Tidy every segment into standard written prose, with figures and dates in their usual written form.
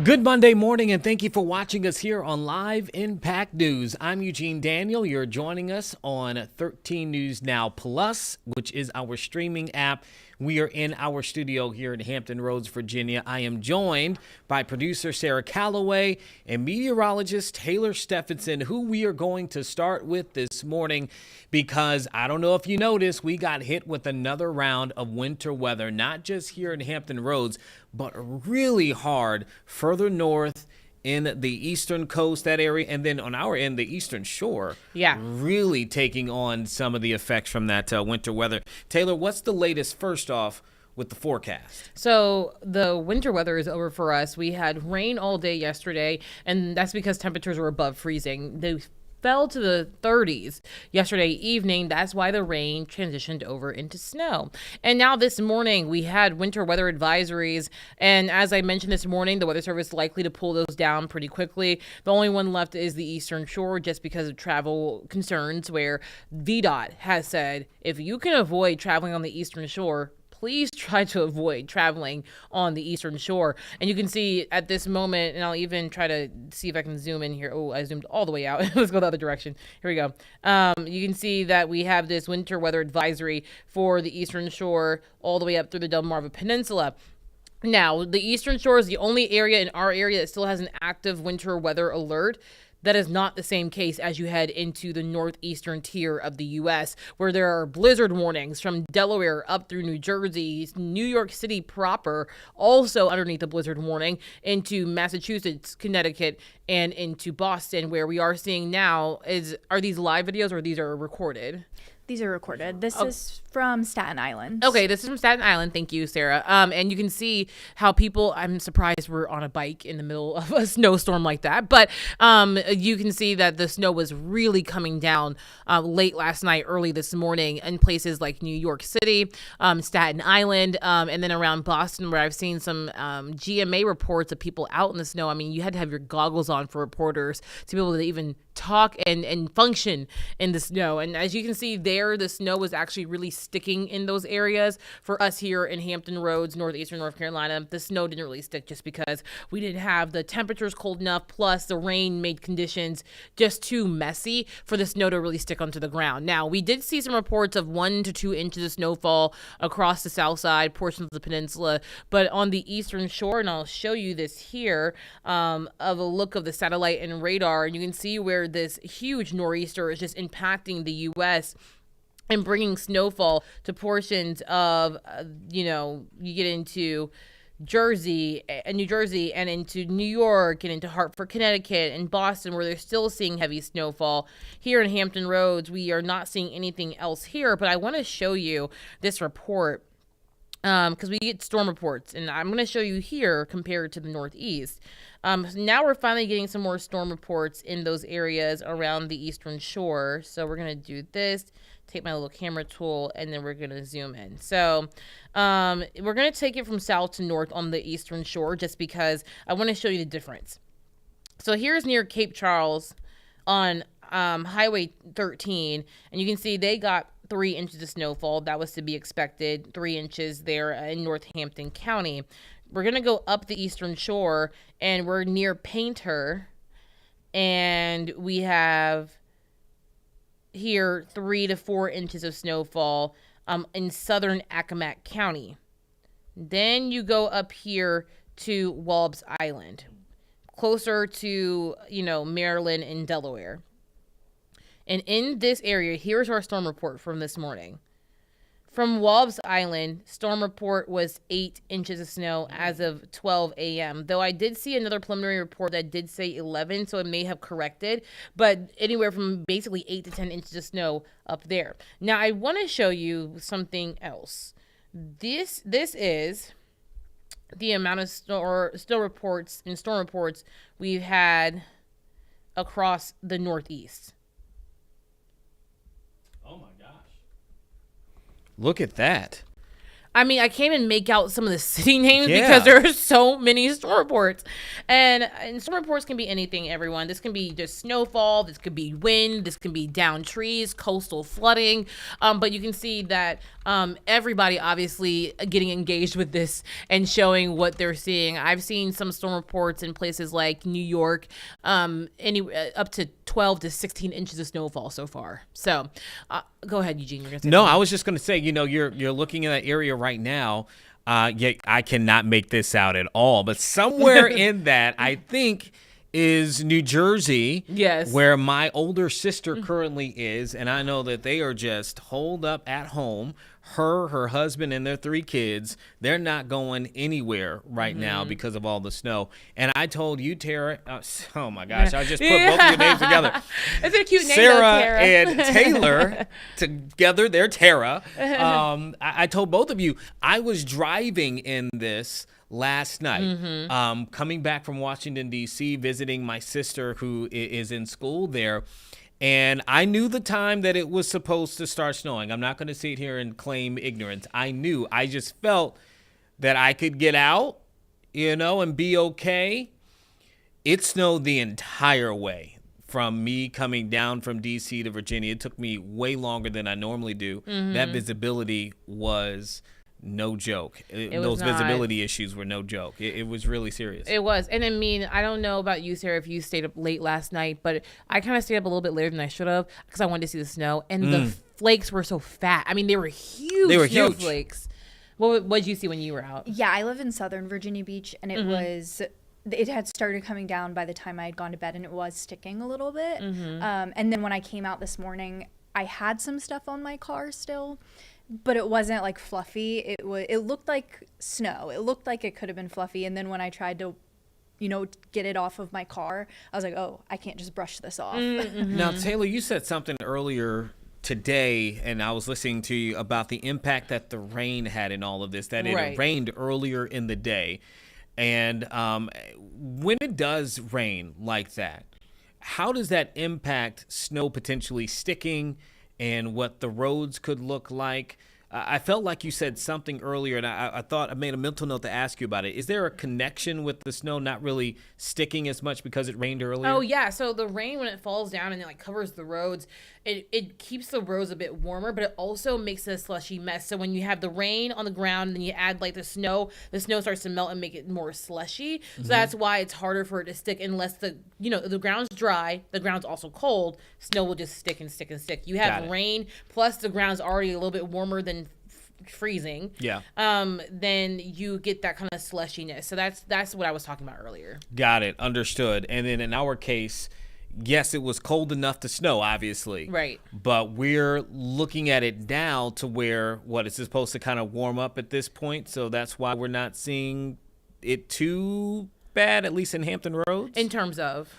Good Monday morning, and thank you for watching us here on Live Impact News. I'm Eugene Daniel. You're joining us on 13 News Now Plus, which is our streaming app. We are in our studio here in Hampton Roads, Virginia. I am joined by producer Sarah Calloway and meteorologist Taylor Stephenson, who we are going to start with this morning because I don't know if you noticed, we got hit with another round of winter weather, not just here in Hampton Roads, but really hard further north in the eastern coast, that area, and then on our end, the eastern shore. Yeah. Really taking on some of the effects from that winter weather. Taylor, what's the latest, first off, with the forecast? So the winter weather is over for us. We had rain all day yesterday, and that's because temperatures were above freezing. They fell to the 30s yesterday evening. That's why the rain transitioned over into snow. And now this morning we had winter weather advisories. And as I mentioned this morning, the Weather Service is likely to pull those down pretty quickly. The only one left is the eastern shore just because of travel concerns, where VDOT has said if you can avoid traveling on the eastern shore, please try to avoid traveling on the eastern shore. And you can see at this moment, and I'll even try to see if I can zoom in here. Oh, I zoomed all the way out. Let's go the other direction. Here we go. You can see that we have this winter weather advisory for the eastern shore all the way up through the Delmarva Peninsula. Now, the eastern shore is the only area in our area that still has an active winter weather alert. That is not the same case as you head into the northeastern tier of the U.S., where there are blizzard warnings from Delaware up through New Jersey, New York City proper, also underneath the blizzard warning, into Massachusetts, Connecticut, and into Boston, where we are seeing now are these live videos or these are recorded? These are recorded. This is from Staten Island. Okay, this is from Staten Island. Thank you, Sarah. And you can see how people, I'm surprised we're on a bike in the middle of a snowstorm like that. But you can see that the snow was really coming down late last night, early this morning in places like New York City, Staten Island, and then around Boston, where I've seen some GMA reports of people out in the snow. I mean, you had to have your goggles on for reporters to be able to even talk and function in the snow. And as you can see there, the snow was actually really sticking in those areas. For us here in Hampton Roads, northeastern North Carolina, the snow didn't really stick just because we didn't have the temperatures cold enough, plus the rain made conditions just too messy for the snow to really stick onto the ground. Now, we did see some reports of 1 to 2 inches of snowfall across the south side portions of the peninsula, but on the eastern shore, and I'll show you this here, of a look of the satellite and radar, and you can see where this huge nor'easter is just impacting the U.S. and bringing snowfall to portions of, you get into New Jersey and into New York and into Hartford, Connecticut and Boston, where they're still seeing heavy snowfall. Here in Hampton Roads, we are not seeing anything else here, but I want to show you this report because we get storm reports, and I'm going to show you here compared to the Northeast. Now we're finally getting some more storm reports in those areas around the eastern shore. So we're going to do this, take my little camera tool, and then we're going to zoom in. So we're going to take it from south to north on the eastern shore just because I want to show you the difference. So here's near Cape Charles on Highway 13, and you can see they got 3 inches of snowfall. That was to be expected, 3 inches there in Northampton County. We're going to go up the eastern shore, and we're near Painter, and we have here 3 to 4 inches of snowfall in southern Accomack County. Then you go up here to Walb's Island, closer to, Maryland and Delaware. And in this area, here's our storm report from this morning. From Walb's Island, storm report was 8 inches of snow as of 12 a.m., though I did see another preliminary report that did say 11, so it may have corrected, but anywhere from basically 8 to 10 inches of snow up there. Now, I want to show you something else. This is the amount of storm reports we've had across the Northeast. Oh my gosh. Look at that. I mean, I can't even make out some of the city names Yeah. because there are so many storm reports. And storm reports can be anything, everyone. This can be just snowfall. This could be wind. This can be down trees, coastal flooding. But you can see that everybody obviously getting engaged with this and showing what they're seeing. I've seen some storm reports in places like New York, up to 12 to 16 inches of snowfall so far. So go ahead, Eugene. You're gonna say No, something. I was just going to say, you're looking in that area right now. Yet I cannot make this out at all, but somewhere in that, I think, is New Jersey. Yes. Where my older sister currently is, and I know that they are just holed up at home. Her husband, and their 3 kids. They're not going anywhere right now because of all the snow. And I told you, Tara. Oh my gosh, I just put both of your names together. It's a cute name, Sarah though, Tara. and Taylor together, they're Tara. I told both of you I was driving in this last night, coming back from Washington, D.C., visiting my sister who is in school there. And I knew the time that it was supposed to start snowing. I'm not going to sit here and claim ignorance. I knew. I just felt that I could get out, and be okay. It snowed the entire way from me coming down from D.C. to Virginia. It took me way longer than I normally do. That visibility was no joke. Those not. visibility issues were no joke. It was really serious. It was. And I mean, I don't know about you, Sarah, if you stayed up late last night, but I kind of stayed up a little bit later than I should have because I wanted to see the snow. And the flakes were so fat. I mean, they were huge. They were huge. Snowflakes. What did you see when you were out? Yeah, I live in southern Virginia Beach, and it had started coming down by the time I had gone to bed, and it was sticking a little bit. And then when I came out this morning, I had some stuff on my car still, but it wasn't like fluffy. It looked like snow. It looked like it could have been fluffy. And then when I tried to, get it off of my car, I was like, oh, I can't just brush this off. Now, Taylor, you said something earlier today, and I was listening to you about the impact that the rain had in all of this, that it Right. rained earlier in the day. And when it does rain like that, how does that impact snow potentially sticking and what the roads could look like? I felt like you said something earlier, and I thought I made a mental note to ask you about it. Is there a connection with the snow not really sticking as much because it rained earlier? Oh, yeah. So the rain, when it falls down and it covers the roads, it keeps the roads a bit warmer, but it also makes it a slushy mess. So when you have the rain on the ground and then you add the snow starts to melt and make it more slushy. So that's why it's harder for it to stick unless the ground's dry, the ground's also cold, snow will just stick and stick and stick. You Got have it. rain, plus the ground's already a little bit warmer than freezing. Yeah. Then you get that kind of slushiness. So that's what I was talking about earlier. Got it. Understood. And then in our case, yes, it was cold enough to snow, obviously. Right. But we're looking at it now to where, it's supposed to kind of warm up at this point. So that's why we're not seeing it too bad, at least in Hampton Roads. In terms of?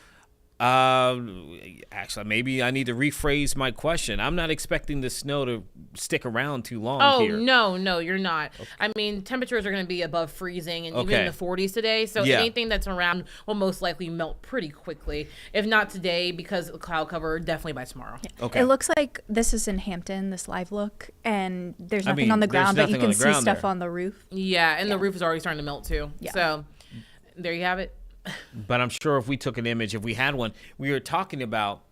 Actually, maybe I need to rephrase my question. I'm not expecting the snow to stick around too long here. Oh, no, you're not. Okay. I mean, temperatures are going to be above freezing and even in the 40s today. So anything that's around will most likely melt pretty quickly. If not today, because of the cloud cover, definitely by tomorrow. Yeah. Okay. It looks like this is in Hampton, this live look, and there's nothing on the there's ground, but you nothing on can the see ground stuff there. on the roof. Yeah, and the roof is already starting to melt too. Yeah. So there you have it. But I'm sure if we took an image, if we had one, we were talking about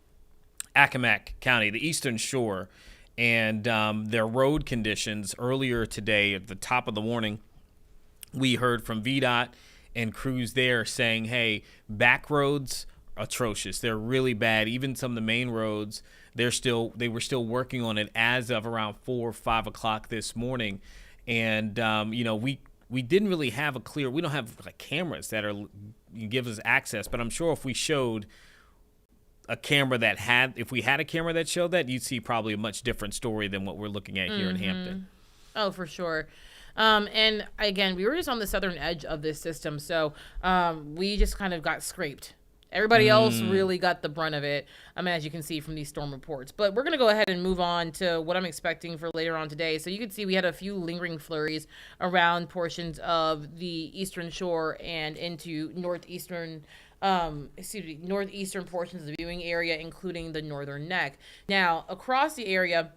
Accomack County, the Eastern Shore, and their road conditions earlier today at the top of the morning. We heard from VDOT and crews there saying, hey, back roads, atrocious. They're really bad. Even some of the main roads, they were still working on it as of around 4 or 5 o'clock this morning. And, we didn't really have we don't have cameras that give us access, but I'm sure if we showed if we had a camera that showed that, you'd see probably a much different story than what we're looking at here in Hampton. Oh, for sure. And again, we were just on the southern edge of this system, so we just kind of got scraped. Everybody else really got the brunt of it, as you can see from these storm reports. But we're going to go ahead and move on to what I'm expecting for later on today. So you can see we had a few lingering flurries around portions of the eastern shore and into northeastern portions of the viewing area, including the northern neck. Now, across the area,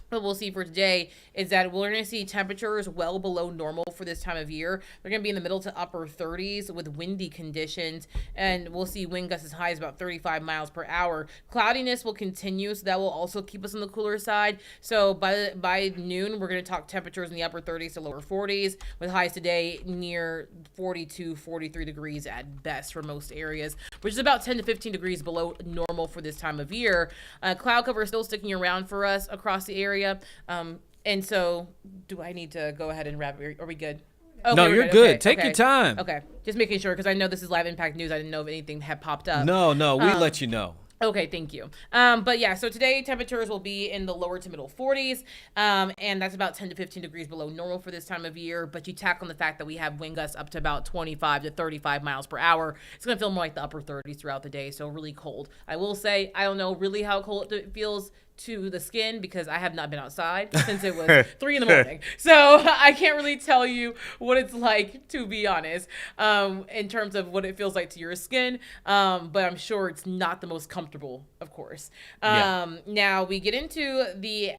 what we'll see for today is that we're going to see temperatures well below normal for this time of year. They're going to be in the middle to upper 30s with windy conditions, and we'll see wind gusts as high as about 35 miles per hour. Cloudiness will continue, so that will also keep us on the cooler side. So by noon, we're going to talk temperatures in the upper 30s to lower 40s, with highs today near 42, 43 degrees at best for most areas, which is about 10 to 15 degrees below normal for this time of year. Cloud cover is still sticking around for us across the area. And so do I need to go ahead and wrap? Are we good? Okay, No, you're good. Okay, Take your time. Okay. Just making sure, because I know this is live impact news. I didn't know if anything had popped up. No, we let you know. Okay, thank you. But yeah, so today temperatures will be in the lower to middle 40s, and that's about 10 to 15 degrees below normal for this time of year. But you tack on the fact that we have wind gusts up to about 25 to 35 miles per hour. It's going to feel more like the upper 30s throughout the day, so really cold. I will say, I don't know really how cold it feels to the skin because I have not been outside since it was 3 in the morning. So I can't really tell you what it's like, to be honest, in terms of what it feels like to your skin. But I'm sure it's not the most comfortable, of course. Now we get into the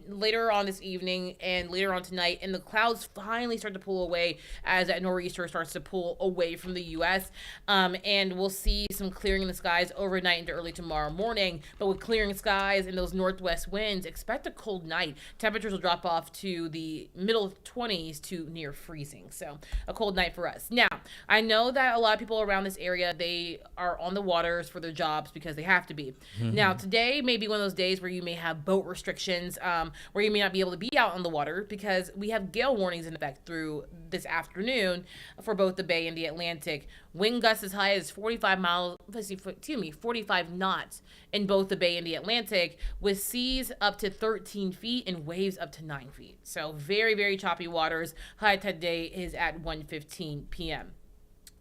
later on this evening and later on tonight, and the clouds finally start to pull away as that nor'easter starts to pull away from the U.S. And we'll see some clearing in the skies overnight into early tomorrow morning. But with clearing skies and those northwest winds, expect a cold night. Temperatures will drop off to the middle 20s to near freezing. So a cold night for us. Now, I know that a lot of people around this area, they are on the waters for their jobs because they have to be. Now, today may be one of those days where you may have boat restrictions, where you may not be able to be out on the water because we have gale warnings in effect through this afternoon for both the Bay and the Atlantic. Wind gusts as high as 45 knots in both the Bay and the Atlantic, with seas up to 13 feet and waves up to 9 feet. So very, very choppy waters. High tide today is at 1:15 p.m.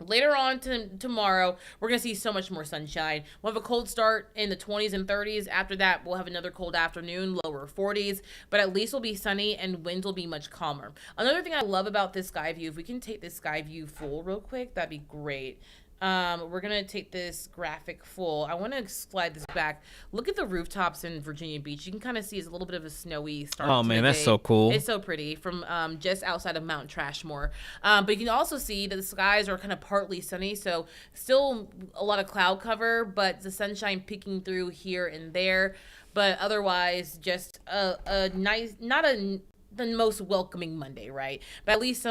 Later on tomorrow, we're going to see so much more sunshine. We'll have a cold start in the 20s and 30s. After that, we'll have another cold afternoon, lower 40s. But at least it'll be sunny and winds will be much calmer. Another thing I love about this sky view, if we can take this sky view full real quick, that'd be great. We're going to take this graphic full. I want to slide this back. Look at the rooftops in Virginia Beach. You can kind of see it's a little bit of a snowy start. Oh, man, that's so cool. It's so pretty from just outside of Mount Trashmore. But you can also see that the skies are kind of partly sunny, so still a lot of cloud cover, but the sunshine peeking through here and there. But otherwise, just a nice, not the most welcoming Monday, right? But at least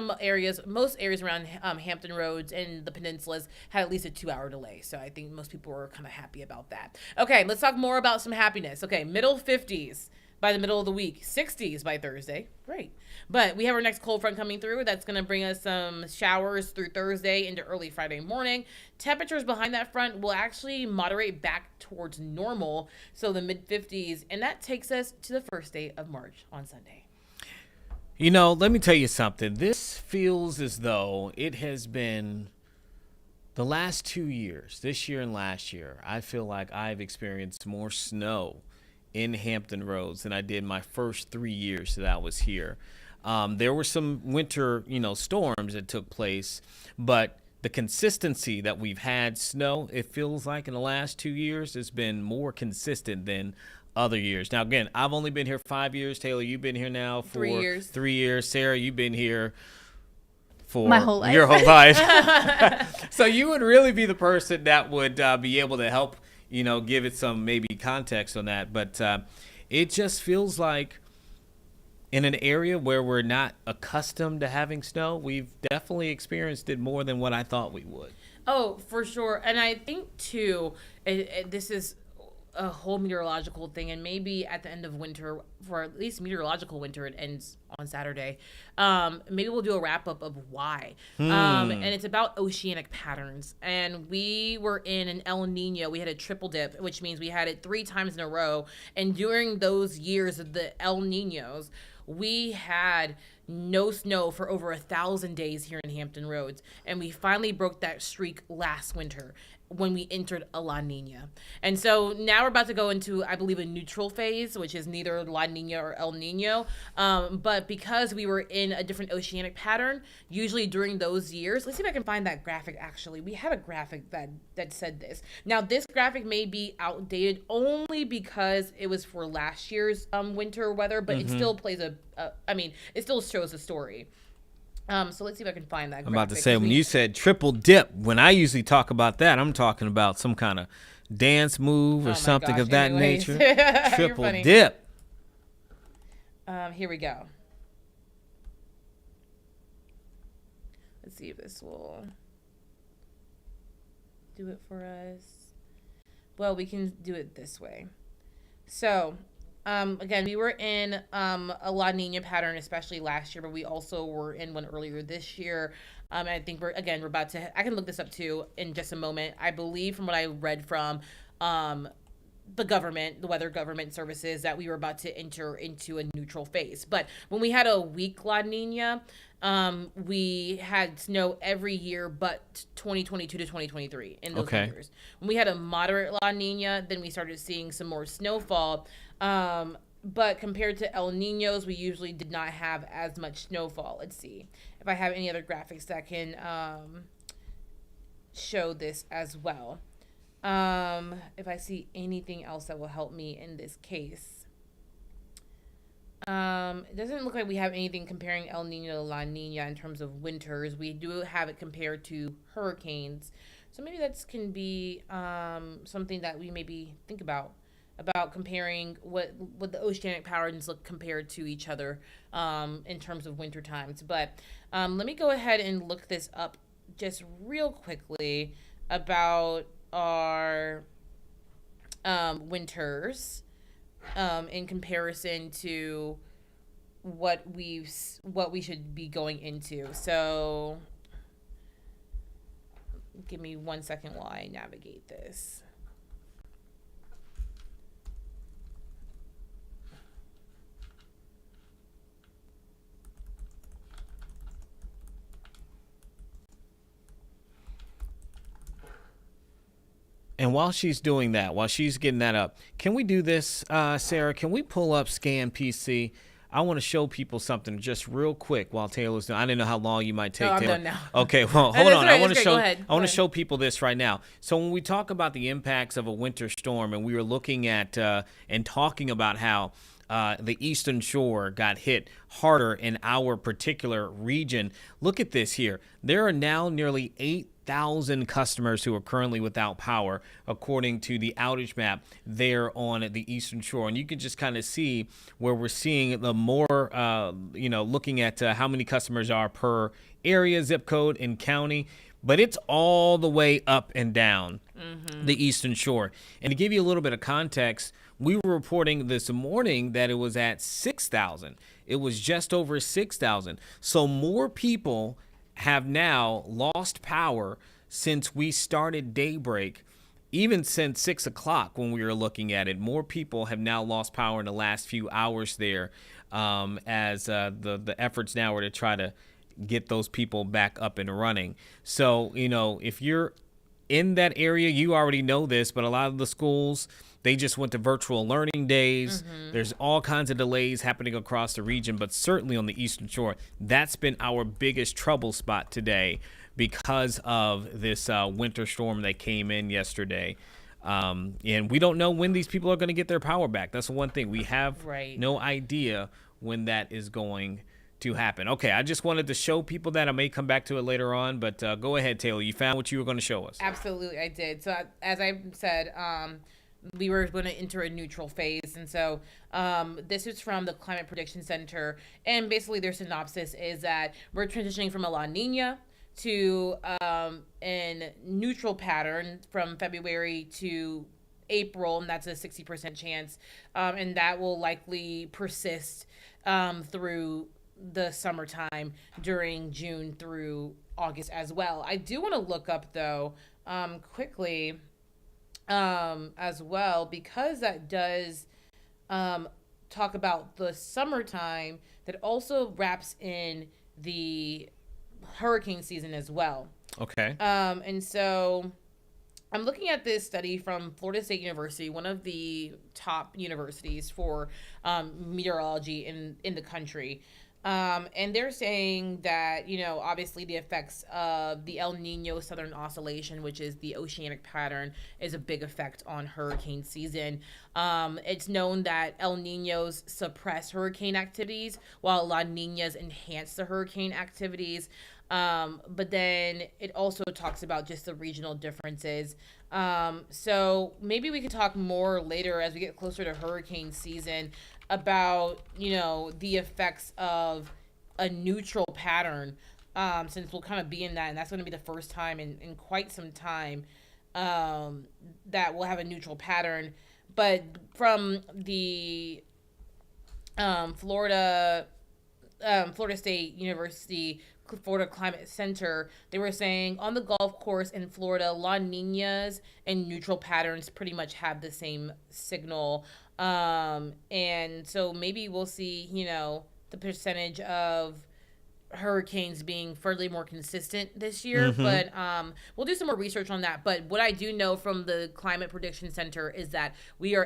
most areas around Hampton Roads and the peninsulas had at least a 2-hour delay. So I think most people were kind of happy about that. Okay, let's talk more about some happiness. Okay, middle 50s by the middle of the week, 60s by Thursday. Great. But we have our next cold front coming through. That's going to bring us some showers through Thursday into early Friday morning. Temperatures behind that front will actually moderate back towards normal, so the mid-50s. And that takes us to the first day of March on Sunday. You know, let me tell you something. This feels as though it has been the last 2 years, this year and last year. I feel like I've experienced more snow in Hampton Roads than I did my first 3 years that I was here. There were some winter, storms that took place, but the consistency that we've had snow, it feels like in the last 2 years, has been more consistent than other years. Now, again, I've only been here 5 years. Taylor, you've been here now for 3 years. 3 years. Sarah, you've been here for my whole life. Your whole life. So you would really be the person that would be able to help, give it some maybe context on that. But it just feels like in an area where we're not accustomed to having snow, we've definitely experienced it more than what I thought we would. Oh, for sure. And I think, too, this is a whole meteorological thing, and maybe at the end of winter, for at least meteorological winter, it ends on Saturday. Maybe we'll do a wrap up of why. And it's about oceanic patterns. And we were in an El Nino. We had a triple dip, which means we had it 3 times in a row. And during those years of the El Ninos, we had no snow for over 1,000 days here in Hampton Roads. And we finally broke that streak last winter. when we entered a La Nina. And so now we're about to go into, I believe, a neutral phase, which is neither La Nina or El Nino. But because we were in a different oceanic pattern, usually during those years, let's see if I can find that graphic actually. We had a graphic that said this. Now, this graphic may be outdated only because it was for last year's winter weather, but it still plays it still shows a story. So let's see if I can find that. I'm about to say, when you said triple dip, when I usually talk about that, I'm talking about some kind of dance move or something of that nature. Triple dip. Here we go. Let's see if this will do it for us. Well, we can do it this way. So, again, we were in a La Nina pattern, especially last year, but we also were in one earlier this year. I think we're about to, I can look this up too in just a moment. I believe from what I read from the weather government services, that we were about to enter into a neutral phase. But when we had a weak La Nina, we had snow every year but 2022 to 2023 in those years. When we had a moderate La Nina, then we started seeing some more snowfall. But compared to El Ninos, we usually did not have as much snowfall. Let's see if I have any other graphics that can show this as well. If I see anything else that will help me in this case. It doesn't look like we have anything comparing El Nino to La Nina in terms of winters. We do have it compared to hurricanes. So maybe that can be something that we maybe think about comparing what the oceanic patterns look compared to each other in terms of winter times. But let me go ahead and look this up just real quickly about our winters in comparison to what we should be going into. So give me 1 second while I navigate this. And while she's doing that, while she's getting that up, can we do this, Sarah? Can we pull up Scan PC? I want to show people something just real quick while Taylor's doing. I didn't know how long you might take. I'm Taylor. done now. Okay, well, hold on. I want to show. I want to show people this right now. So when we talk about the impacts of a winter storm, and we were looking at and talking about how the Eastern Shore got hit harder in our particular region. Look at this here. There are now nearly 8,000 customers who are currently without power, according to the outage map there on the Eastern Shore. And you can just kind of see where we're seeing the more, looking at how many customers are per area, zip code, and county. But it's all the way up and down the Eastern Shore. And to give you a little bit of context, we were reporting this morning that it was at 6,000. It was just over 6,000. So more people have now lost power since we started daybreak. Even since 6 o'clock when we were looking at it, more people have now lost power in the last few hours there as the efforts now are to try to get those people back up and running. So, if you're in that area, you already know this, but a lot of the schools, they just went to virtual learning days. There's all kinds of delays happening across the region, but certainly on the Eastern Shore, that's been our biggest trouble spot today because of this winter storm that came in yesterday. And we don't know when these people are going to get their power back. That's the one thing. We have no idea when that is going to happen. Okay, I just wanted to show people that. I may come back to it later on, but go ahead, Taylor. You found what you were going to show us. Absolutely, I did. So as I said, we were going to enter a neutral phase. And so this is from the Climate Prediction Center. And basically their synopsis is that we're transitioning from a La Nina to a neutral pattern from February to April, and that's a 60% chance. And that will likely persist through the summertime during June through August as well. I do want to look up, though, quickly as well, because that does talk about the summertime that also wraps in the hurricane season as well. Okay. And so I'm looking at this study from Florida State University, one of the top universities for meteorology in the country. And they're saying that, obviously the effects of the El Nino Southern Oscillation, which is the oceanic pattern, is a big effect on hurricane season. It's known that El Ninos suppress hurricane activities while La Ninas enhance the hurricane activities. But then it also talks about just the regional differences. So maybe we could talk more later as we get closer to hurricane season about, the effects of a neutral pattern, since we'll kind of be in that, and that's going to be the first time in quite some time that we'll have a neutral pattern. But from the Florida State University Florida Climate Center, they were saying on the Gulf course in Florida, La Ninas and neutral patterns pretty much have the same signal. And so maybe we'll see, the percentage of hurricanes being fairly more consistent this year. But we'll do some more research on that. But what I do know from the Climate Prediction Center is that we are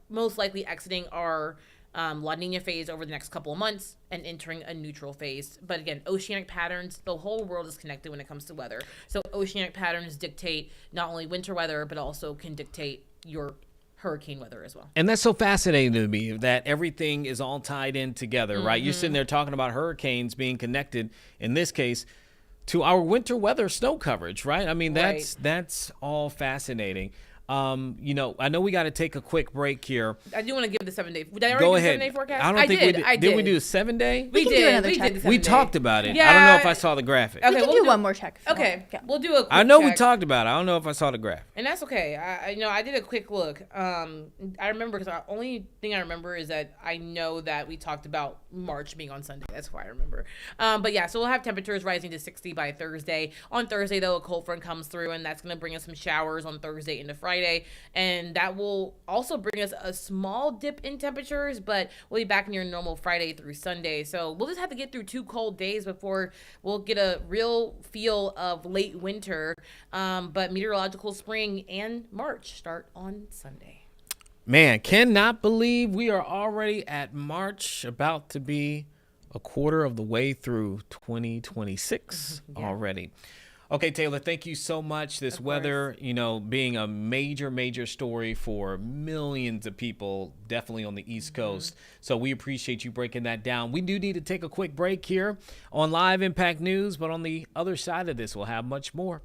most likely exiting our La Nina phase over the next couple of months and entering a neutral phase. But again, oceanic patterns, the whole world is connected when it comes to weather. So oceanic patterns dictate not only winter weather, but also can dictate your hurricane weather as well. And that's so fascinating to me that everything is all tied in together, right? You're sitting there talking about hurricanes being connected, in this case, to our winter weather snow coverage, right? I mean, that's all fascinating. I know we got to take a quick break here. I do want to give the 7 day. Did I already Go do ahead. 7 day forecast? I don't think we did. I did. Did we do a 7 day? We can do another check. We talked about it. Yeah. I don't know if I saw the graphic. Okay, We can we'll do one more check. if you Okay, want. Yeah. we'll do a quick I know we check. talked about it. I don't know if I saw the graphic. And that's okay. I did a quick look. I remember, because the only thing I remember is that I know that we talked about March being on Sunday. That's why I remember. But yeah, so we'll have temperatures rising to 60 by Thursday. On Thursday, though, a cold front comes through, and that's going to bring us some showers on Thursday into Friday. And that will also bring us a small dip in temperatures, but we'll be back near normal Friday through Sunday. So we'll just have to get through 2 cold days before we'll get a real feel of late winter. But meteorological spring and March start on Sunday. Man, cannot believe we are already at March, about to be a quarter of the way through 2026 already. Okay, Taylor, thank you so much. This weather, being a major, major story for millions of people, definitely on the East Coast. So we appreciate you breaking that down. We do need to take a quick break here on Live Impact News, but on the other side of this, we'll have much more.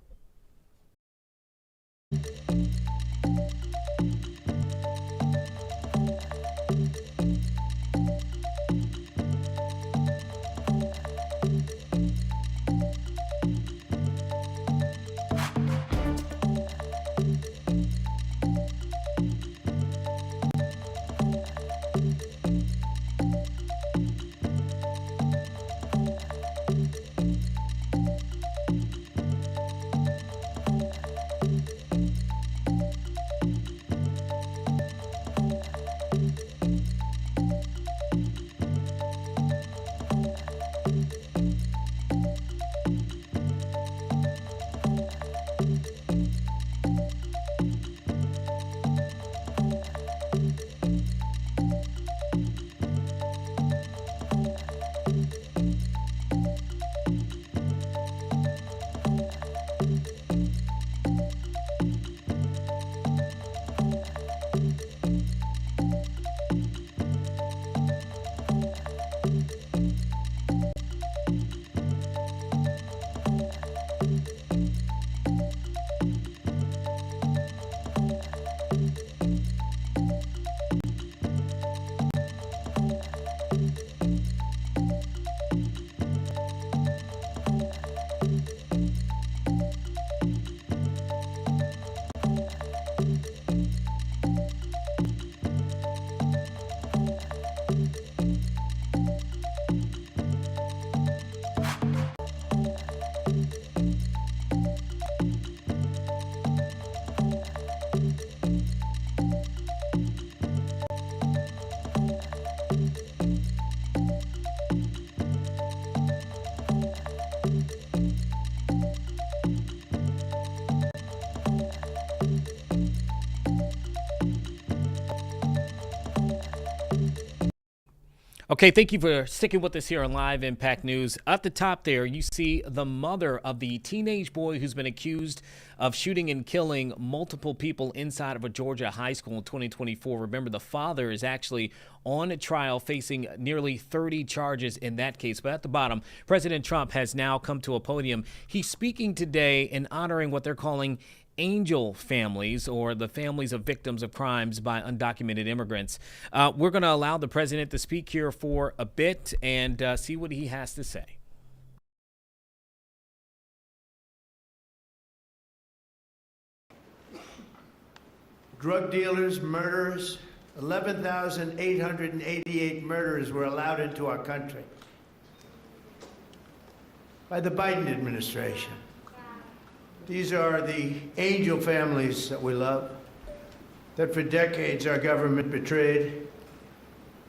Okay, thank you for sticking with us here on Live Impact News. At the top there, you see the mother of the teenage boy who's been accused of shooting and killing multiple people inside of a Georgia high school in 2024. Remember, the father is actually on a trial facing nearly 30 charges in that case. But at the bottom, President Trump has now come to a podium. He's speaking today and honoring what they're calling angel families, or the families of victims of crimes by undocumented immigrants. We're going to allow the president to speak here for a bit and see what he has to say. Drug dealers, murderers, 11,888 murderers were allowed into our country by the Biden administration. These are the angel families that we love, that for decades our government betrayed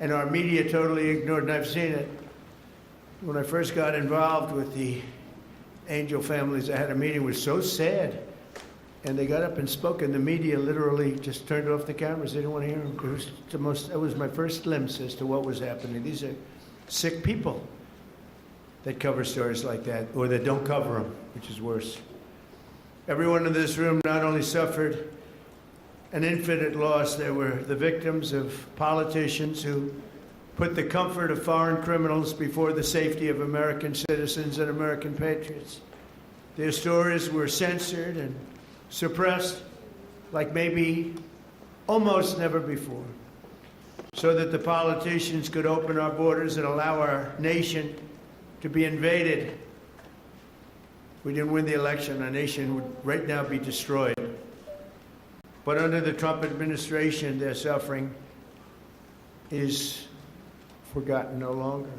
and our media totally ignored, and I've seen it. When I first got involved with the angel families, I had a meeting, it was so sad. And they got up and spoke, and the media literally just turned off the cameras. They didn't want to hear them. It was my first glimpse as to what was happening. These are sick people that cover stories like that, or that don't cover them, which is worse. Everyone in this room not only suffered an infinite loss, they were the victims of politicians who put the comfort of foreign criminals before the safety of American citizens and American patriots. Their stories were censored and suppressed like maybe almost never before, so that the politicians could open our borders and allow our nation to be invaded. If we didn't win the election, our nation would right now be destroyed. But under the Trump administration, their suffering is forgotten no longer.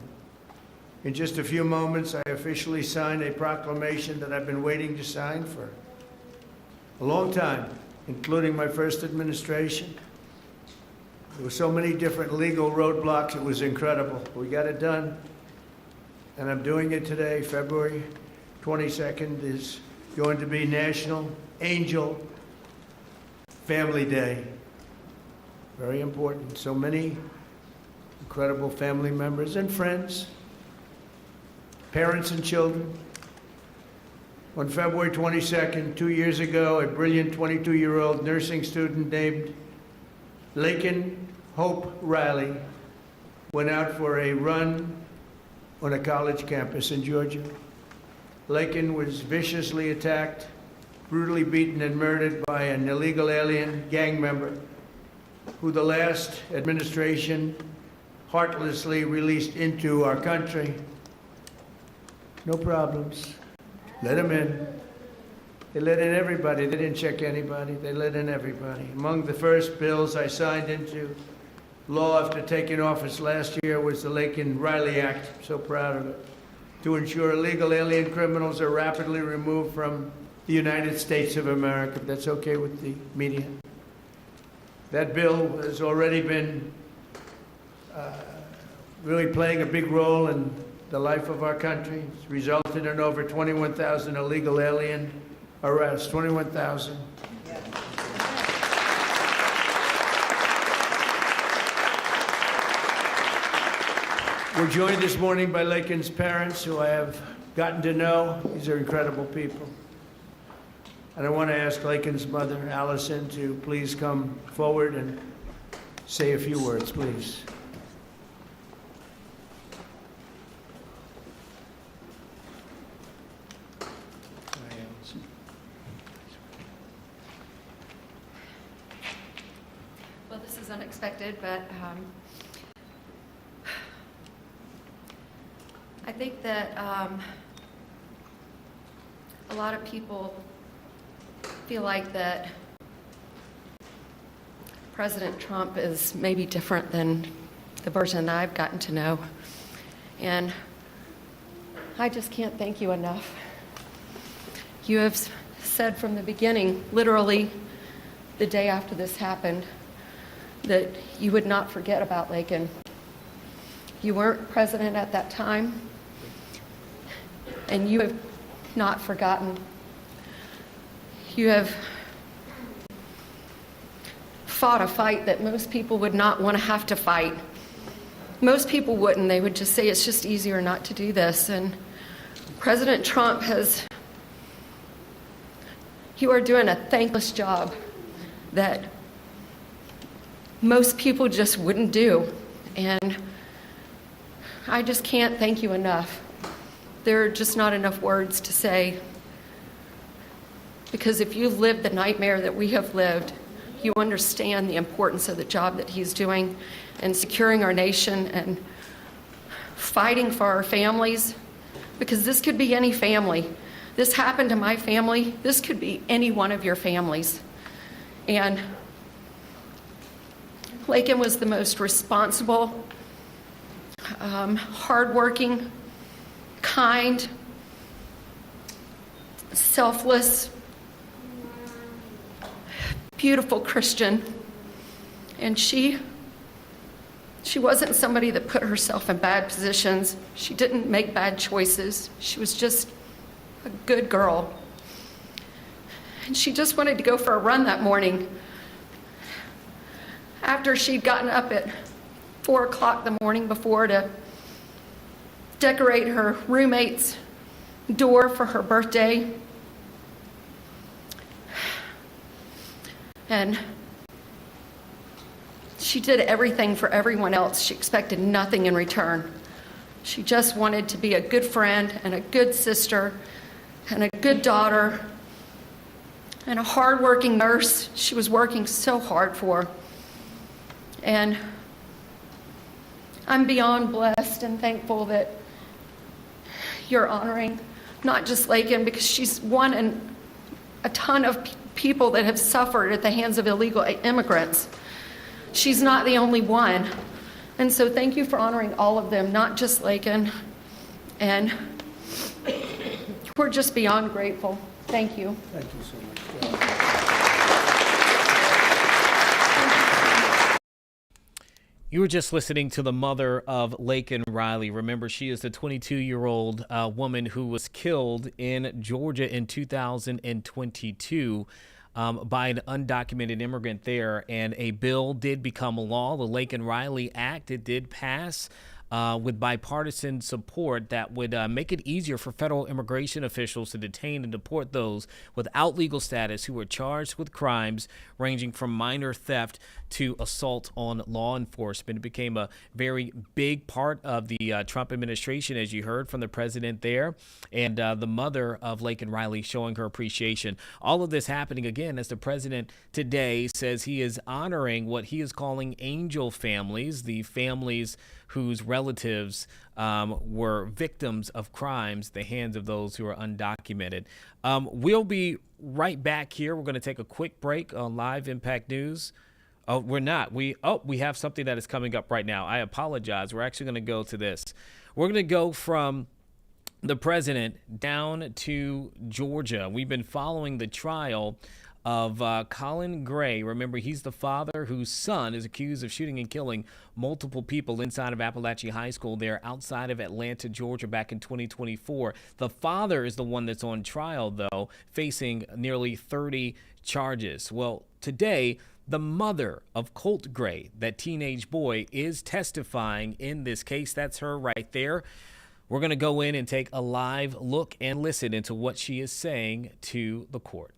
In just a few moments, I officially sign a proclamation that I've been waiting to sign for a long time, including my first administration. There were so many different legal roadblocks, it was incredible. We got it done, and I'm doing it today. February 22nd is going to be National Angel Family Day. Very important. So many incredible family members and friends, parents and children. On February 22nd, 2 years ago, a brilliant 22-year-old nursing student named Laken Hope Riley went out for a run on a college campus in Georgia. Laken was viciously attacked, brutally beaten and murdered by an illegal alien gang member who the last administration heartlessly released into our country. No problems. Let them in. They let in everybody. They didn't check anybody. They let in everybody. Among the first bills I signed into law after taking office last year was the Laken Riley Act. I'm so proud of it. To ensure illegal alien criminals are rapidly removed from the United States of America. If that's okay with the media. That bill has already been really playing a big role in the life of our country. It's resulted in over 21,000 illegal alien arrests. 21,000. We're joined this morning by Laken's parents, who I have gotten to know. These are incredible people. And I want to ask Laken's mother, Allison, to please come forward and say a few words, please. Well, this is unexpected, but I think that a lot of people feel like that President Trump is maybe different than the version that I've gotten to know. And I just can't thank you enough. You have said from the beginning, literally the day after this happened, that you would not forget about Laken. You weren't president at that time, and you have not forgotten. You have fought a fight that most people would not want to have to fight. most people wouldn't. They would just say it's just easier not to do this. And President Trump you are doing a thankless job that most people just wouldn't do. And I just can't thank you enough. There are just not enough words to say. Because if you've lived the nightmare that we have lived, you understand the importance of the job that he's doing and securing our nation and fighting for our families. Because this could be any family. This happened to my family. This could be any one of your families. And Laken was the most responsible, hardworking, kind, selfless, beautiful Christian. And she wasn't somebody that put herself in bad positions. She didn't make bad choices. She was just a good girl. And she just wanted to go for a run that morning after she'd gotten up at 4 o'clock the morning before to decorate her roommate's door for her birthday. And she did everything for everyone else. She expected nothing in return. She just wanted to be a good friend and a good sister and a good daughter and a hardworking nurse. She was working so hard for. And I'm beyond blessed and thankful that you're honoring not just Laken, because she's one in a ton of people that have suffered at the hands of illegal immigrants. She's not the only one. And so thank you for honoring all of them, not just Laken. And we're just beyond grateful. Thank you. Thank you so much. You were just listening to the mother of Laken Riley. Remember, she is the 22-year-old woman who was killed in Georgia in 2022 by an undocumented immigrant there. And a bill did become a law, the Laken Riley Act. It did pass with bipartisan support that would make it easier for federal immigration officials to detain and deport those without legal status who are charged with crimes ranging from minor theft to assault on law enforcement. It became a very big part of the Trump administration, as you heard from the president there, and the mother of Laken Riley showing her appreciation. All of this happening again as the president today says he is honoring what he is calling angel families, the families whose relatives were victims of crimes at the hands of those who are undocumented. We'll be right back here. We're going to take a quick break on Live Impact News. Oh, we're not. We have something that is coming up right now. I apologize. We're actually going to go to this. We're going to go from the president down to Georgia. We've been following the trial of Colin Gray. Remember, he's the father whose son is accused of shooting and killing multiple people inside of Appalachian High School there outside of Atlanta, Georgia, back in 2024. The father is the one that's on trial, though, facing nearly 30 charges. Well, today, the mother of Colt Gray, that teenage boy, is testifying in this case. That's her right there. We're going to go in and take a live look and listen into what she is saying to the court.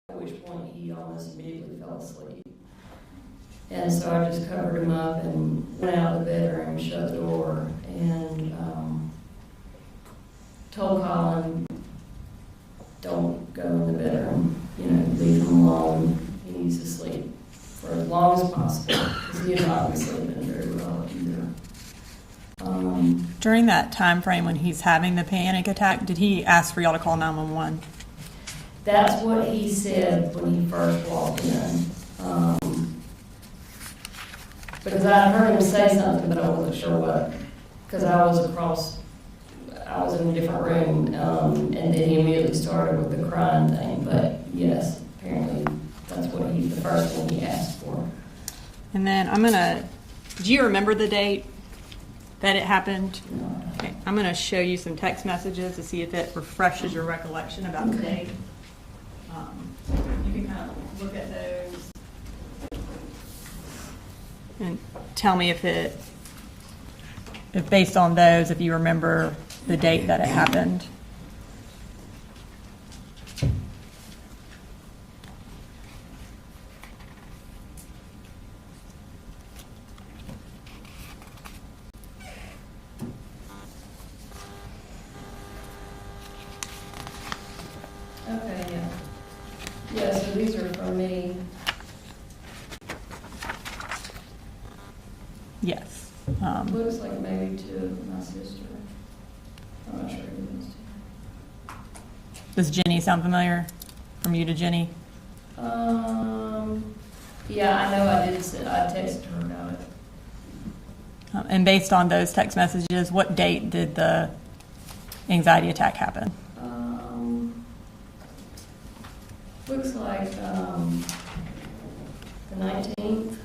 At which point he almost immediately fell asleep. And so I just covered him up and went out of the bedroom, shut the door, and told Colin, don't go in the bedroom, leave him alone. He needs to sleep for as long as possible, because he had not been sleeping very well either. During that time frame when he's having the panic attack, did he ask for y'all to call 911? That's what he said when he first walked in. Because I heard him say something, but I wasn't sure what. Because I was in a different room, and then he immediately started with the crying thing. But yes, apparently that's what the first thing he asked for. And then do you remember the date that it happened? No. Okay, I'm going to show you some text messages to see if it refreshes your recollection about the date. You can kind of look at those and tell me if it if based on those, if you remember the date that it happened. Okay, yeah. Yeah, so these are from me. Yes. Looks like maybe to my sister. I'm not sure who it is to. Does Jenny sound familiar? From you to Jenny? Yeah, I know I did, I texted her about it. And based on those text messages, what date did the anxiety attack happen? Looks like, the 19th.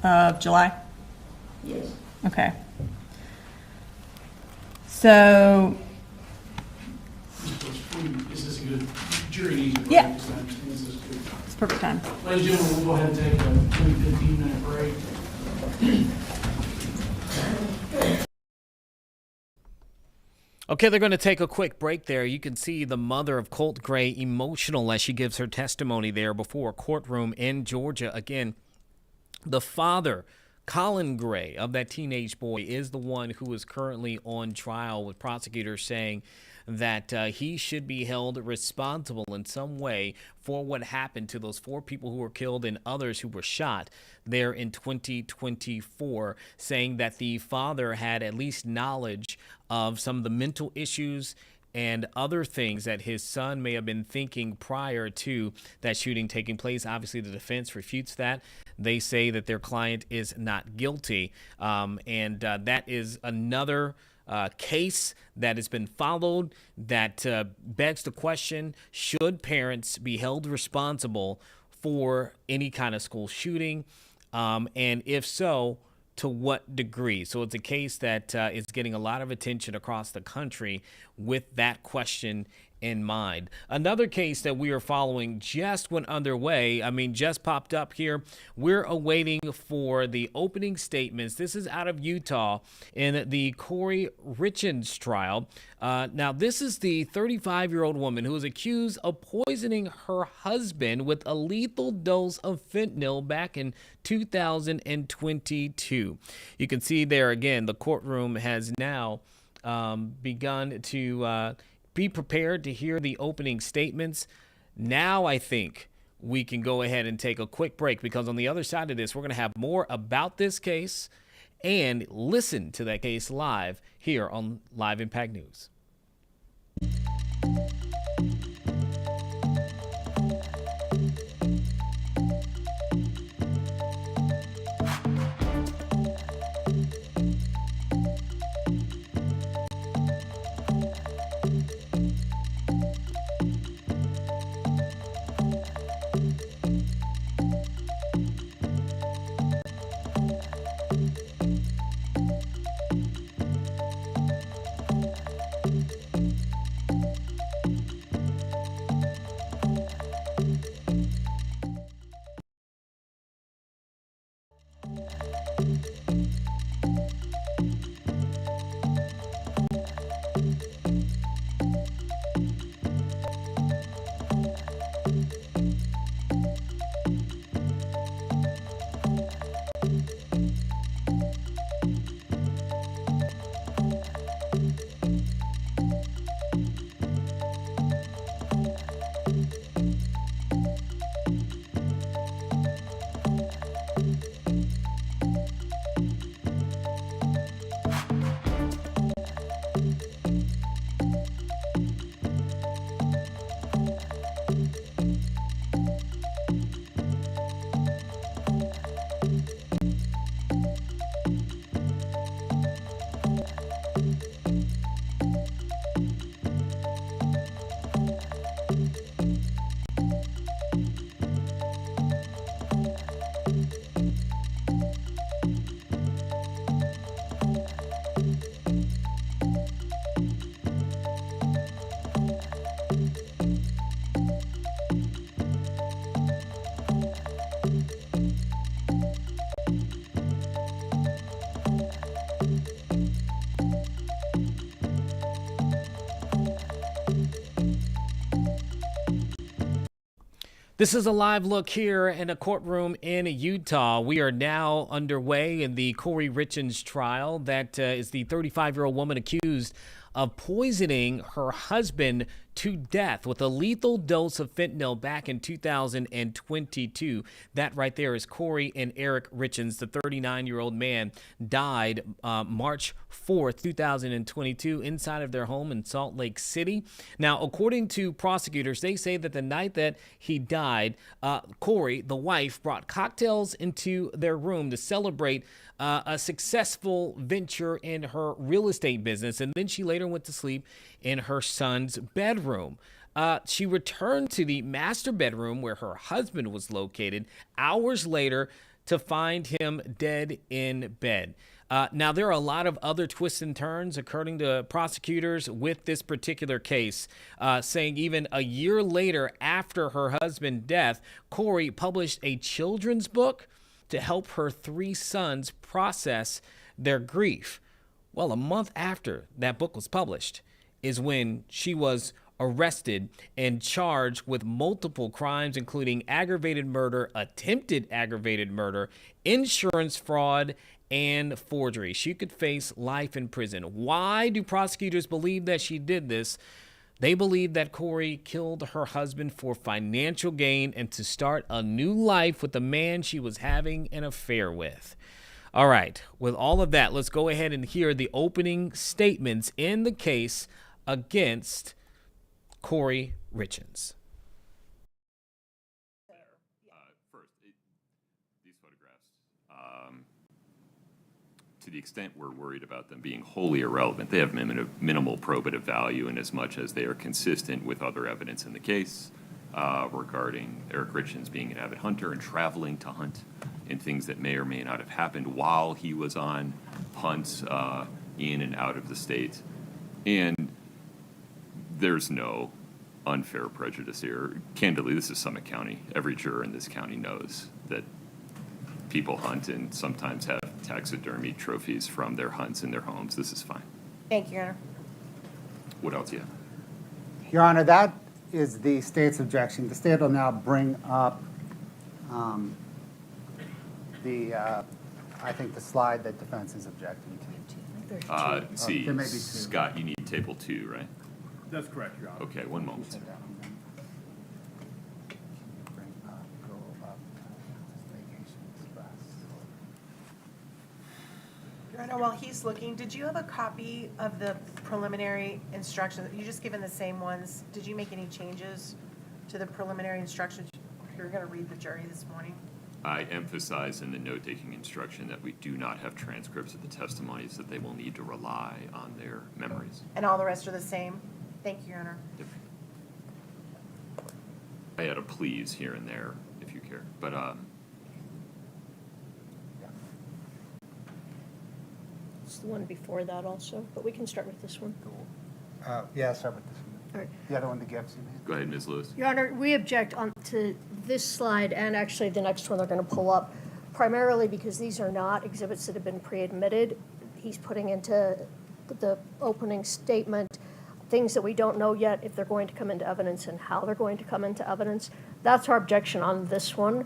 Of July? Yes. Okay. So, This is a good jury needs to Yeah. practice. This is good. it's perfect time. Ladies and gentlemen, we'll go ahead and take a 15-minute break. Okay, they're going to take a quick break there. You can see the mother of Colt Gray emotional as she gives her testimony there before a courtroom in Georgia. Again, the father, Colin Gray, of that teenage boy, is the one who is currently on trial, with prosecutors saying that he should be held responsible in some way for what happened to those 4 people who were killed and others who were shot there in 2024, saying that the father had at least knowledge of some of the mental issues and other things that his son may have been thinking prior to that shooting taking place. Obviously, the defense refutes that. They say that their client is not guilty. And that is another case that has been followed that begs the question, should parents be held responsible for any kind of school shooting? And if so, to what degree? So it's a case that is getting a lot of attention across the country with that question in mind. Another case that we are following just went underway. Just popped up here. We're awaiting for the opening statements. This is out of Utah in the Corey Richens trial. Now, this is the 35-year-old woman who was accused of poisoning her husband with a lethal dose of fentanyl back in 2022. You can see there again, the courtroom has now begun to be prepared to hear the opening statements. Now I think we can go ahead and take a quick break, because on the other side of this, we're going to have more about this case and listen to that case live here on Live Impact News. This is a live look here in a courtroom in Utah. We are now underway in the Corey Richens trial. That is the 35-year-old woman accused of poisoning her husband to death with a lethal dose of fentanyl back in 2022. That right there is Corey and Eric Richens. The 39-year-old man died March 4th, 2022 inside of their home in Salt Lake City. Now, according to prosecutors, they say that the night that he died, Corey, the wife, brought cocktails into their room to celebrate a successful venture in her real estate business, and then she later went to sleep in her son's bedroom. She returned to the master bedroom where her husband was located hours later to find him dead in bed. Now, there are a lot of other twists and turns, according to prosecutors, with this particular case, saying even a year later after her husband's death, Corey published a children's book to help her 3 sons process their grief. Well, a month after that book was published is when she was arrested and charged with multiple crimes, including aggravated murder, attempted aggravated murder, insurance fraud, and forgery. She could face life in prison. Why do prosecutors believe that she did this? They believe that Corey killed her husband for financial gain and to start a new life with the man she was having an affair with. All right, with all of that, let's go ahead and hear the opening statements in the case against Corey Richens. First, these photographs, to the extent we're worried about them being wholly irrelevant, they have minimal probative value in as much as they are consistent with other evidence in the case regarding Eric Richens being an avid hunter and traveling to hunt in things that may or may not have happened while he was on hunts in and out of the state. And there's no unfair prejudice here. Candidly, this is Summit County. Every juror in this county knows that people hunt and sometimes have taxidermy trophies from their hunts in their homes. This is fine. Thank you, Your Honor. What else you have? Your Honor, that is the state's objection. The state will now bring up I think the slide that defense is objecting to. See, there may be 2. Scott, you need table 2, right? That's correct, Your Honor. Okay, one moment. Your Honor, while he's looking, did you have a copy of the preliminary instructions? You just given the same ones. Did you make any changes to the preliminary instructions you're going to read the jury this morning? I emphasize in the note-taking instruction that we do not have transcripts of the testimonies, that they will need to rely on their memories. And all the rest are the same? Thank you, Your Honor. Yep. I had a please here and there, if you care, but It's the one before that also, but we can start with this one. Yeah, start with this one. All right. The other one, the gifts you made. go ahead, Ms. Lewis. Your Honor, we object to this slide and actually the next one they're going to pull up, primarily because these are not exhibits that have been pre-admitted. He's putting into the opening statement things that we don't know yet if they're going to come into evidence and how they're going to come into evidence. That's our objection on this one.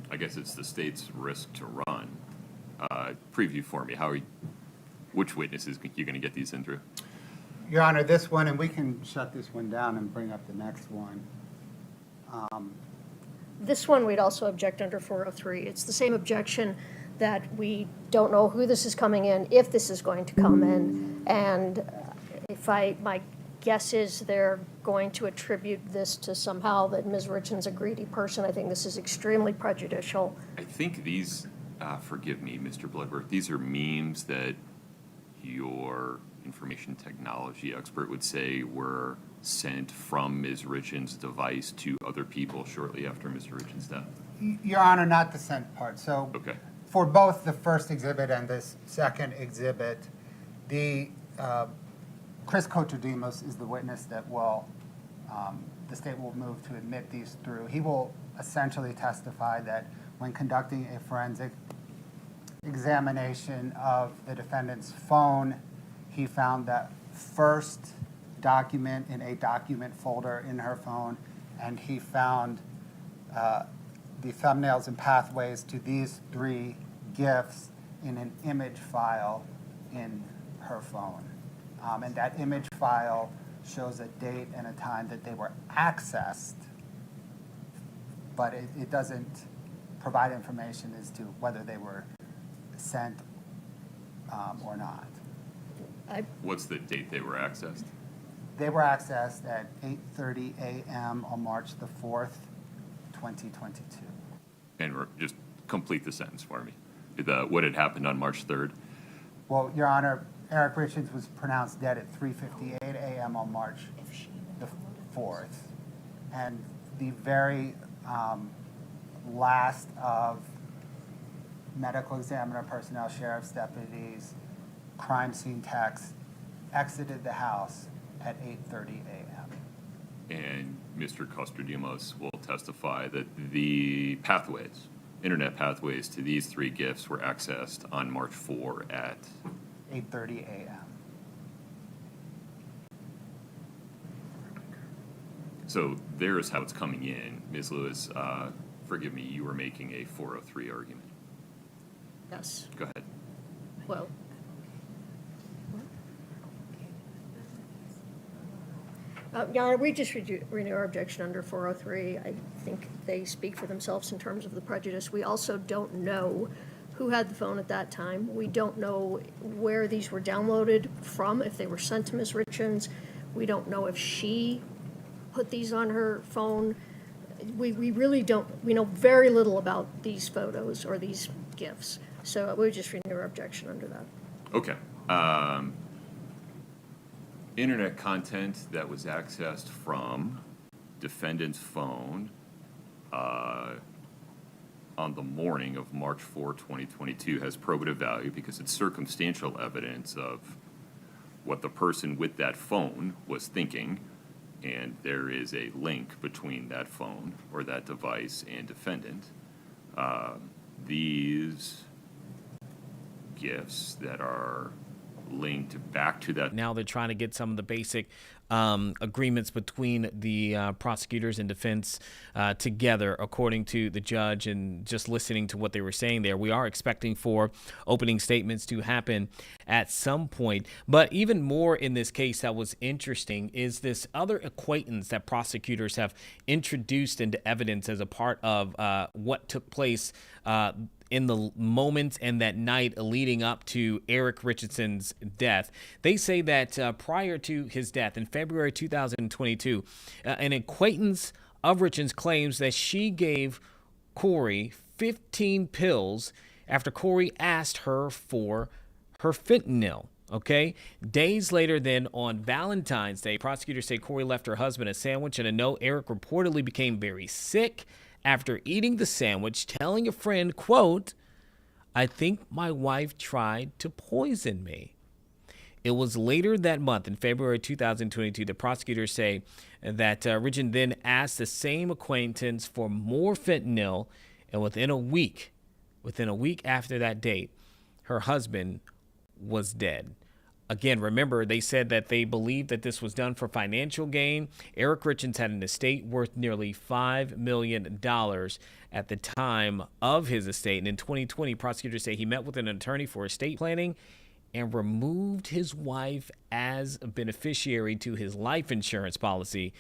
I guess it's the state's risk to run. Preview for me. Which witnesses are you going to get these in through? Your Honor, this one, and we can shut this one down and bring up the next one. This one we'd also object under 403. It's the same objection that we don't know who this is coming in, if this is going to come in, and my guess is they're going to attribute this to somehow that Ms. Richens a greedy person. I think this is extremely prejudicial. I think these, forgive me, Mr. Bloodworth, these are memes that your information technology expert would say were sent from Ms. Richens' device to other people shortly after Mr. Richens' death. Your Honor, not the sent part. So Okay. for both the first exhibit and this second exhibit, the Chris Cotodemos is the witness that will, the state will move to admit these through. He will essentially testify that when conducting a forensic examination of the defendant's phone, he found that first document in a document folder in her phone, and he found the thumbnails and pathways to these 3 gifts in an image file in her phone. And that image file shows a date and a time that they were accessed, but it doesn't provide information as to whether they were sent or not. What's the date they were accessed? They were accessed at 8:30 a.m. on March the 4th, 2022. And just complete the sentence for me. What had happened on March 3rd? Well, Your Honor, Eric Richards was pronounced dead at 3:58 a.m. on March the 4th. And the very last of medical examiner personnel, sheriff's deputies, crime scene techs exited the house at 8:30 a.m. And Mr. Costradimos will testify that the pathways, internet pathways to these 3 gifts were accessed on March 4 at 8:30 a.m. So there's how it's coming in. Ms. Lewis, forgive me, you were making a 403 argument. Yes, Go ahead. well. Your Honor, we just renew our objection under 403. I think they speak for themselves in terms of the prejudice. We also don't know who had the phone at that time. We don't know where these were downloaded from, if they were sent to Ms. Richards. We don't know if she put these on her phone. We really don't, we know very little about these photos or these gifts. So we would just renew our objection under that. Okay. Internet content that was accessed from defendant's phone on the morning of March 4, 2022 has probative value because it's circumstantial evidence of what the person with that phone was thinking, and there is a link between that phone or that device and defendant. These gifts that are linked back to that. Now they're trying to get some of the basic agreements between the prosecutors and defense together, according to the judge, and just listening to what they were saying there. We are expecting for opening statements to happen at some point. But even more in this case that was interesting is this other acquaintance that prosecutors have introduced into evidence as a part of what took place in the moments and that night leading up to Eric Richardson's death. They say that prior to his death in February 2022, an acquaintance of Richards claims that she gave Corey 15 pills after Corey asked her for her fentanyl. Okay. Days later, then on Valentine's Day, prosecutors say Corey left her husband a sandwich and a note. Eric reportedly became very sick after eating the sandwich, telling a friend, quote, "I think my wife tried to poison me." It was later that month, in February 2022, the prosecutors say that Richard then asked the same acquaintance for more fentanyl, and within a week after that date, her husband was dead. Again, remember, they said that they believed that this was done for financial gain. Eric Richards had an estate worth nearly $5 million at the time of his estate. And in 2020, prosecutors say he met with an attorney for estate planning and removed his wife as a beneficiary to his life insurance policy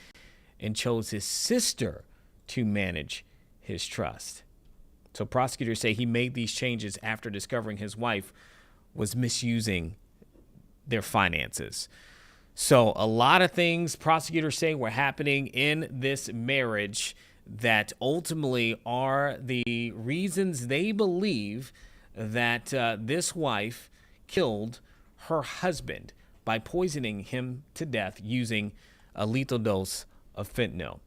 and chose his sister to manage his trust. So prosecutors say he made these changes after discovering his wife was misusing their finances. So a lot of things prosecutors say were happening in this marriage that ultimately are the reasons they believe that this wife killed her husband by poisoning him to death using a lethal dose of fentanyl.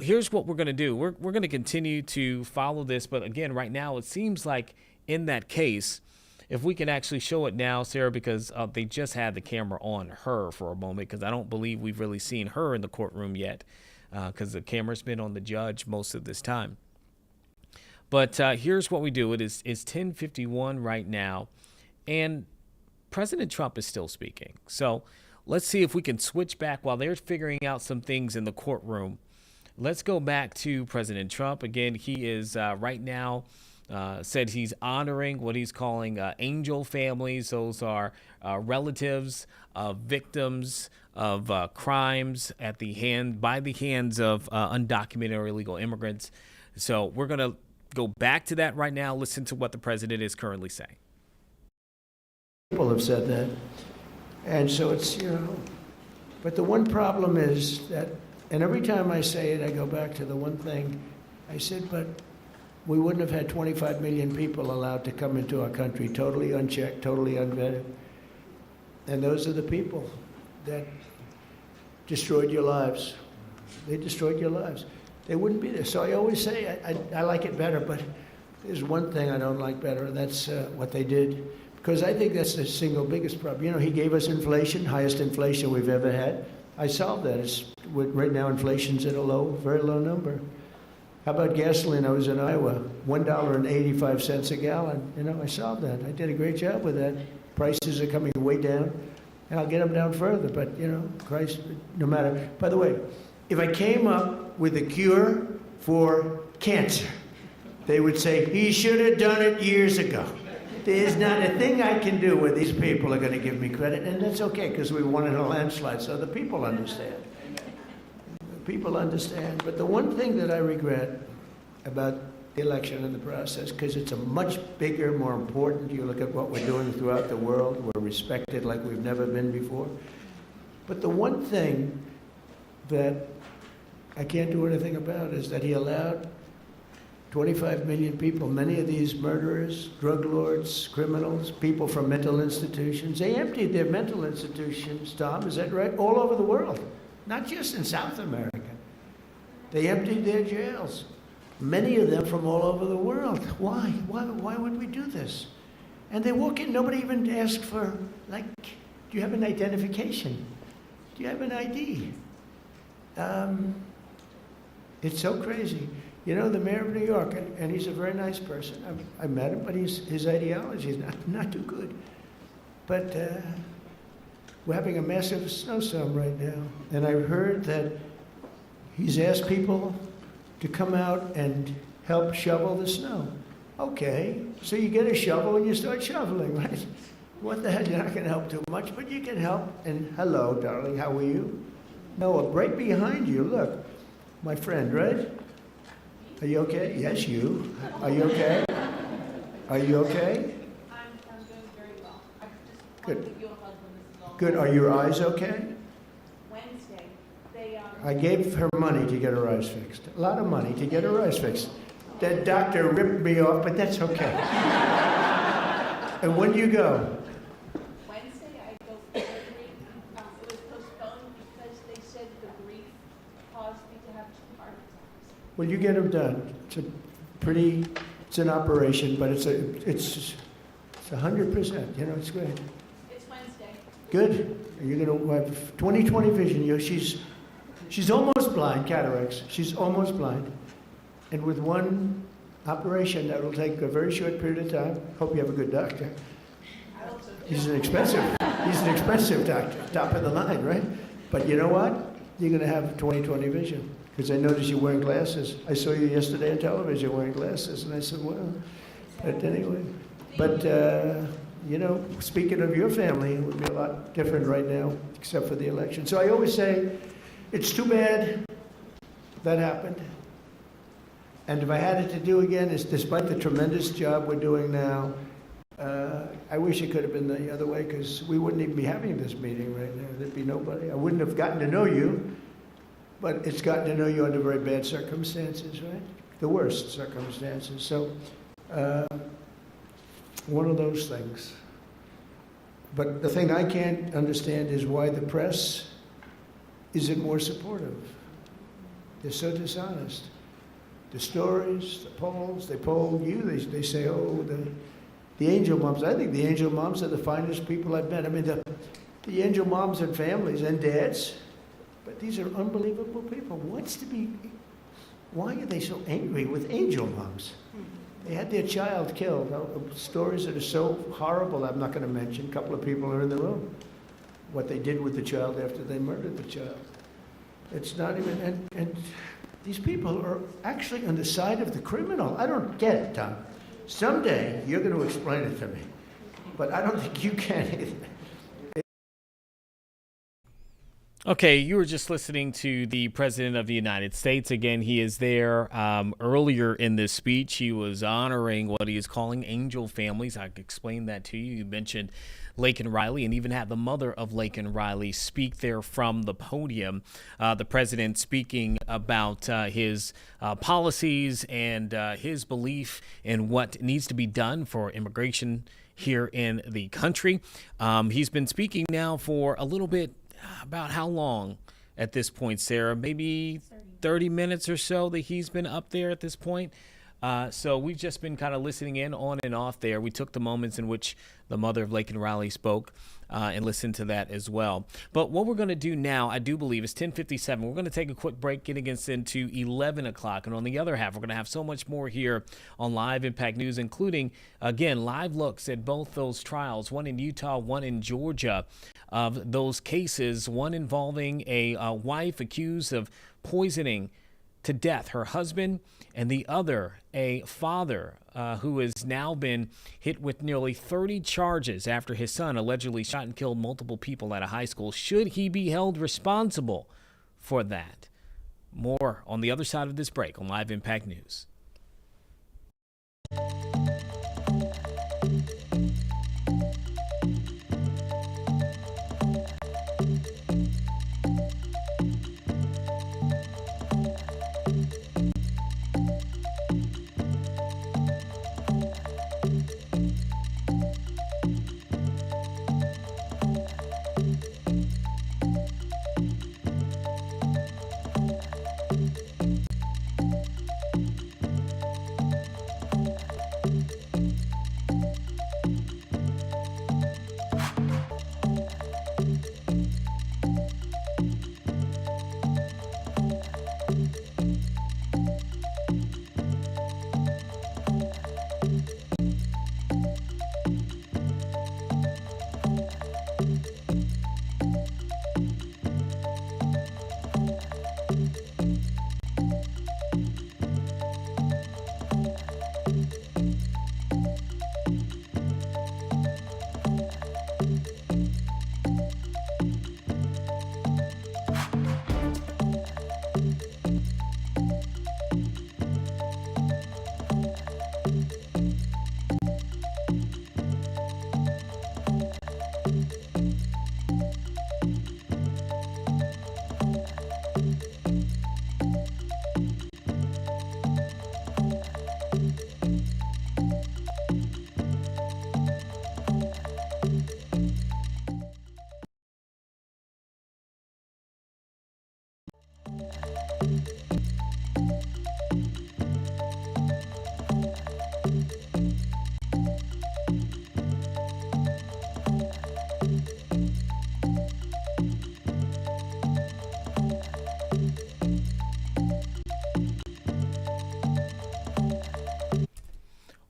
Here's what we're going to do. We're going to continue to follow this. But again, right now, it seems like in that case, if we can actually show it now, Sarah, because they just had the camera on her for a moment, because I don't believe we've really seen her in the courtroom yet, because the camera's been on the judge most of this time. But here's what we do. It's 10:51 right now, and President Trump is still speaking. So let's see if we can switch back while they're figuring out some things in the courtroom. let's go back to President Trump. Again, he is right now said he's honoring what he's calling angel families. Those are relatives of victims of crimes by the hands of undocumented or illegal immigrants. So we're going to go back to that right now. Listen to what the president is currently saying. People have said that. And so it's, but the one problem is that, and every time I say it, I go back to the one thing I said, but we wouldn't have had 25 million people allowed to come into our country, totally unchecked, totally unvetted. And those are the people that destroyed your lives. They destroyed your lives. They wouldn't be there. So I always say I like it better, but there's one thing I don't like better, and that's what they did. Because I think that's the single biggest problem. He gave us inflation, highest inflation we've ever had. I solved that. Right now, inflation's at a very low number. How about gasoline? I was in Iowa, $1.85 a gallon. I solved that. I did a great job with that. Prices are coming way down, and I'll get them down further. But, Christ, no matter. By the way, if I came up with a cure for cancer, they would say, he should have done it years ago. There's not a thing I can do where these people are going to give me credit, and that's okay because we won in a landslide, so the people understand. The people understand. But the one thing that I regret about the election and the process, because it's a much bigger, more important, you look at what we're doing throughout the world, we're respected like we've never been before. But the one thing that I can't do anything about is that he allowed 25 million people, many of these murderers, drug lords, criminals, people from mental institutions. They emptied their mental institutions, Tom, is that right? All over the world, not just in South America. They emptied their jails, many of them from all over the world. Why? Why would we do this? And they walk in, nobody even asks for, do you have an identification? Do you have an ID? It's so crazy. The mayor of New York, and he's a very nice person. I met him, but his ideology is not too good. But we're having a massive snowstorm right now. And I've heard that he's asked people to come out and help shovel the snow. Okay, so you get a shovel and you start shoveling, right? What the hell, you're not going to help too much, but you can help. And hello, darling, how are you? Noah, right behind you, look, my friend, right? Are you okay? Yes, you. Are you okay? Are you okay? I'm doing very well. I just Good. want to give you a hug when this is all Good. Are your eyes okay? Wednesday. They I gave her money to get her eyes fixed. A lot of money to get her eyes fixed. That doctor ripped me off, but that's okay. And when do you go? Wednesday I go for surgery. It was postponed because they said the grief caused me to have 2 heart attacks. Well, you get them done. It's an operation, but it's 100%. It's great. It's Wednesday. Good. You're going to have 20/20 vision. She's almost blind, cataracts. She's almost blind. And with one operation, that will take a very short period of time. Hope you have a good doctor. I hope so too. He's an expensive doctor, top of the line, right? But you know what? You're going to have 20/20 vision. Because I noticed you're wearing glasses. I saw you yesterday on television wearing glasses, and I said, well, but anyway. But, speaking of your family, it would be a lot different right now, except for the election. So I always say, it's too bad that happened. And if I had it to do again, it's despite the tremendous job we're doing now, I wish it could have been the other way, because we wouldn't even be having this meeting right now. There'd be nobody. I wouldn't have gotten to know you. But it's gotten to know you under very bad circumstances, right? The worst circumstances. So, one of those things. But the thing I can't understand is why the press isn't more supportive. They're so dishonest. The stories, the polls, they poll you, they say, oh, the angel moms. I think the angel moms are the finest people I've met. I mean, the angel moms and families and dads, but these are unbelievable people. Why are they so angry with angel moms? They had their child killed. Stories that are so horrible, I'm not going to mention. A couple of people are in the room. What they did with the child after they murdered the child. It's not even, and These people are actually on the side of the criminal. I don't get it, Tom. Someday you're going to explain it to me, but I don't think you can either. Okay, you were just listening to the President of the United States. Again, he is there. Earlier in this speech, he was honoring what he is calling angel families. I explained that to you. You mentioned Laken Riley, and even had the mother of Laken Riley speak there from the podium. The president speaking about his policies and his belief in what needs to be done for immigration here in the country. He's been speaking now for a little bit. About how long at this point, Sarah? Maybe 30 minutes or so that he's been up there at this point. So we've just been kind of listening in on and off there. We took the moments in which the mother of Laken Riley spoke and listened to that as well. But what we're going to do now, I do believe, is 10:57. We're going to take a quick break, getting us into 11 o'clock. And on the other half, we're going to have so much more here on Live Impact News, including, again, live looks at both those trials, one in Utah, one in Georgia, of those cases, one involving a wife accused of poisoning to death her husband, and the other a father who has now been hit with nearly 30 charges after his son allegedly shot and killed multiple people at a high school. Should he be held responsible for that? More on the other side of this break on Live Impact News.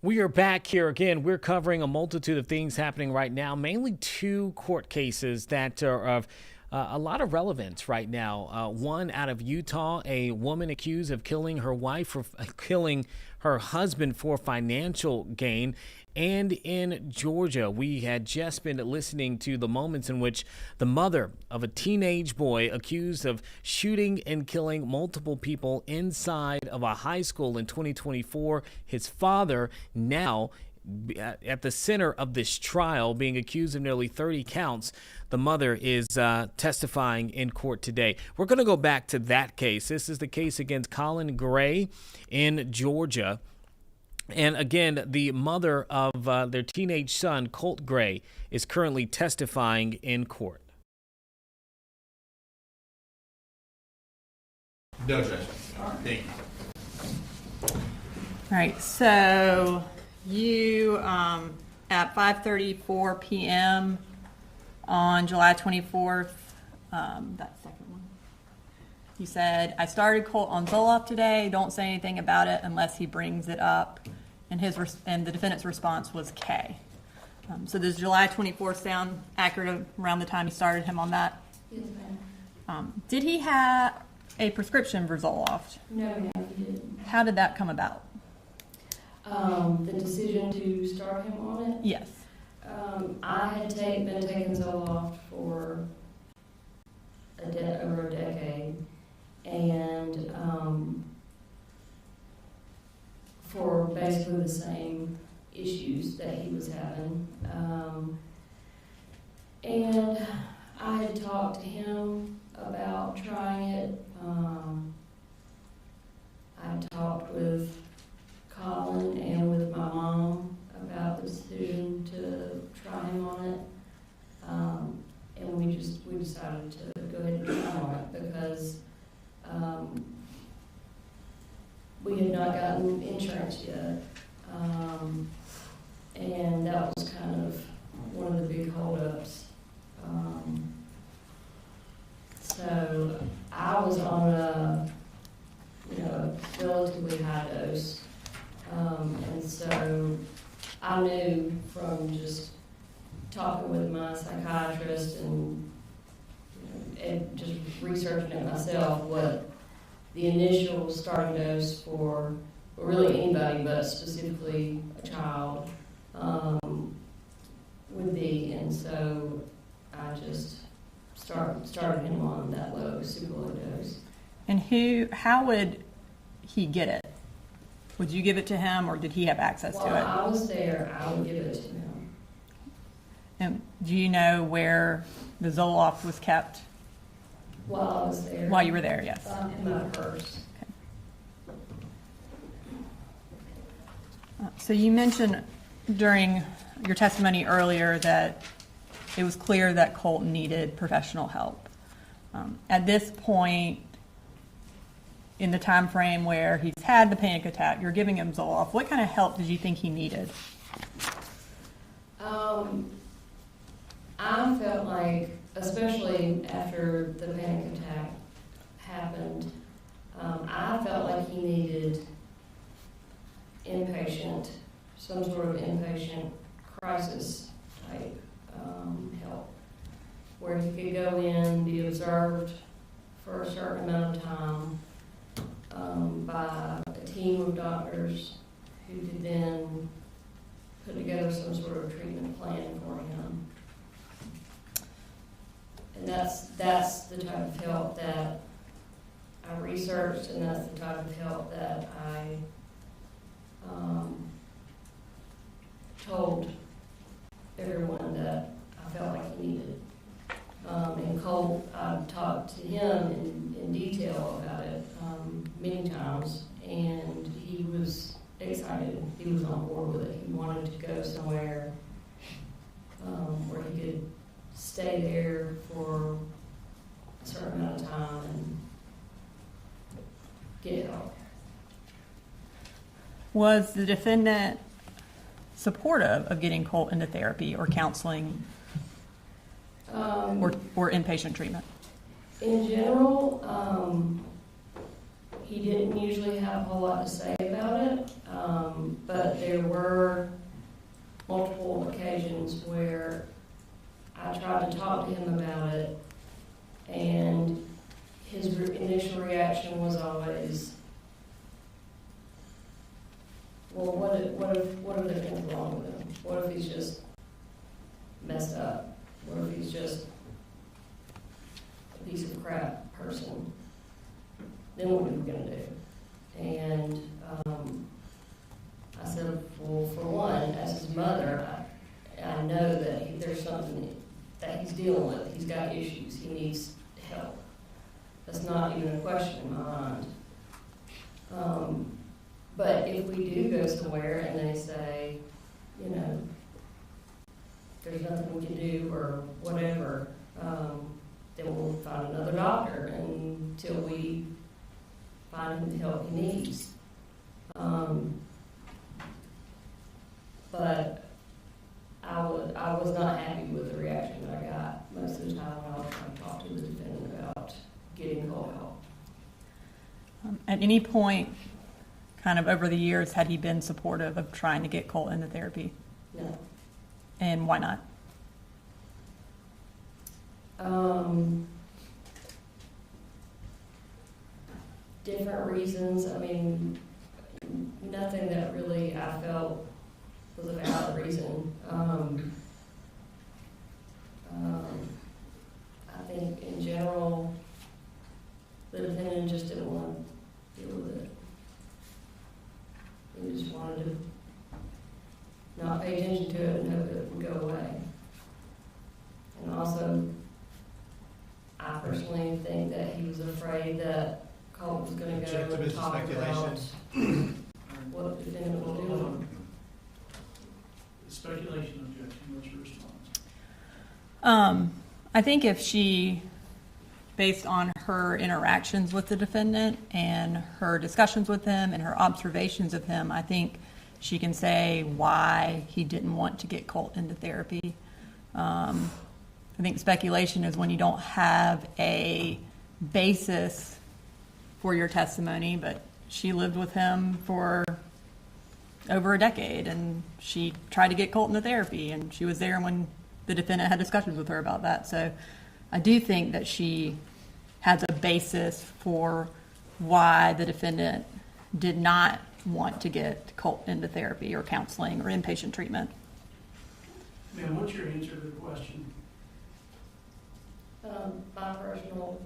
We are back here again. We're covering a multitude of things happening right now, mainly two court cases that are of a lot of relevance right now. One out of Utah, a woman accused of killing her wife or killing her husband for financial gain. And in Georgia, we had just been listening to the moments in which the mother of a teenage boy accused of shooting and killing multiple people inside of a high school in 2024, his father now at the center of this trial, being accused of nearly 30 counts. The mother is testifying in court today. We're going to go back to that case. This is the case against Colin Gray in Georgia. And again, the mother of their teenage son, Colt Gray, is currently testifying in court. No judgment. Thank you. All right, so you, at 5:34 p.m. on July 24th, that second one, you said, I started Colt on Zoloft today. Don't say anything about it unless he brings it up. And the defendant's response was K. So does July 24th sound accurate around the time you started him on that? Yes, ma'am. Did he have, a prescription for Zoloft. No, ma'am, he didn't. How did that come about? The decision to start him on it, Yes. I had been taking Zoloft for over a decade, and for basically the same issues that he was having. And I had talked to him about trying it. I talked with Colin and with my mom about the decision to try him on it. And we decided to go ahead and try him on it because we had not gotten insurance yet. And that was kind of one of the big holdups. So I was on a relatively high dose. And so I knew from just talking with my psychiatrist and just researching it myself what the initial starting dose for really anybody, but specifically a child, would be. And so I just started him on that super low dose. And how would he get it? Would you give it to him, or did he have access to it? While I was there, I would give it to him. And do you know where the Zoloft was kept? While I was there. While you were there, yes. In my purse. So you mentioned during your testimony earlier that it was clear that Colt needed professional help. At this point in the time frame where he's had the panic attack, you're giving him Zoloft, what kind of help did you think he needed? I felt like, especially after the panic attack happened, I felt like he needed some sort of inpatient crisis type help, where he could go in, be observed for a certain amount of time by a team of doctors who could then put together some sort of treatment plan for him. And that's the type of help that I researched, and that's the type of help that I told everyone that I felt like he needed. And Cole, I've talked to him in detail about it many times, and he was excited. He was on board with it. He wanted to go somewhere where he could stay there for a certain amount of time and get help. Was the defendant supportive of getting Colt into therapy or counseling or inpatient treatment? In general, he didn't usually have a whole lot to say about it, but there were multiple occasions where I tried to talk to him about it, and his initial reaction was always, well, what if there's anything wrong with him? What if he's just messed up? What if he's just a piece of crap person? Then what are we going to do? And I said, well, for one, as his mother, I know that there's something that he's dealing with. He's got issues. He needs help. That's not even a question in my mind. But if we do go somewhere and they say, there's nothing we can do or whatever, then we'll find another doctor until we find him the help he needs. But I was not happy with the reaction that I got most of the time when I was trying to talk to the defendant about getting Cole help. At any point, kind of over the years, had he been supportive of trying to get Colt into therapy? No. And why not? different reasons. I mean, nothing that really I felt was a valid reason. I think in general, the defendant just didn't want to deal with it. He just wanted to not pay attention to it and hope it would go away. And also, I personally think that he was afraid that Colt was going to go and talk about what the defendant will do. Speculation objection, what's your response? I think if she, based on her interactions with the defendant and her discussions with him and her observations of him, I think she can say why he didn't want to get Colt into therapy. I think speculation is when you don't have a basis for your testimony, but she lived with him for over a decade, and she tried to get Colt into therapy, and she was there when the defendant had discussions with her about that. So I do think that she has a basis for why the defendant did not want to get Colt into therapy or counseling or inpatient treatment. Ma'am, what's your answer to the question? My personal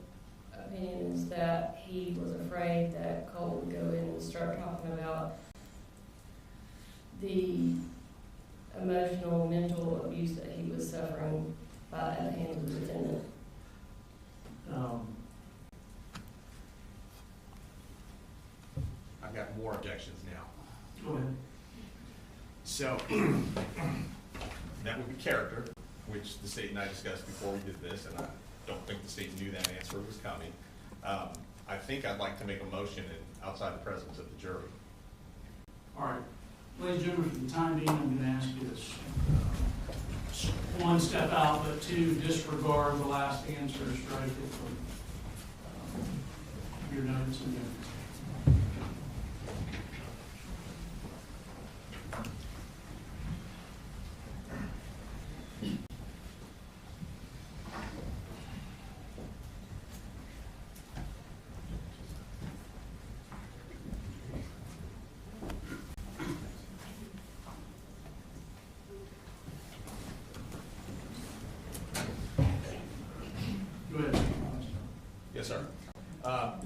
opinion is that he was afraid that Colt would go in and start talking about the emotional, mental abuse that he was suffering at the hands of the defendant. I've got more objections now. Go ahead. So, that would be character, which the state and I discussed before we did this, and I don't think the state knew that answer was coming. I think I'd like to make a motion outside the presence of the jury. All right. Ladies and gentlemen, for the time being, I'm going to ask you this. One, step out, but two, disregard the last answer, strike it from your notes and everything. Go ahead. Yes, sir.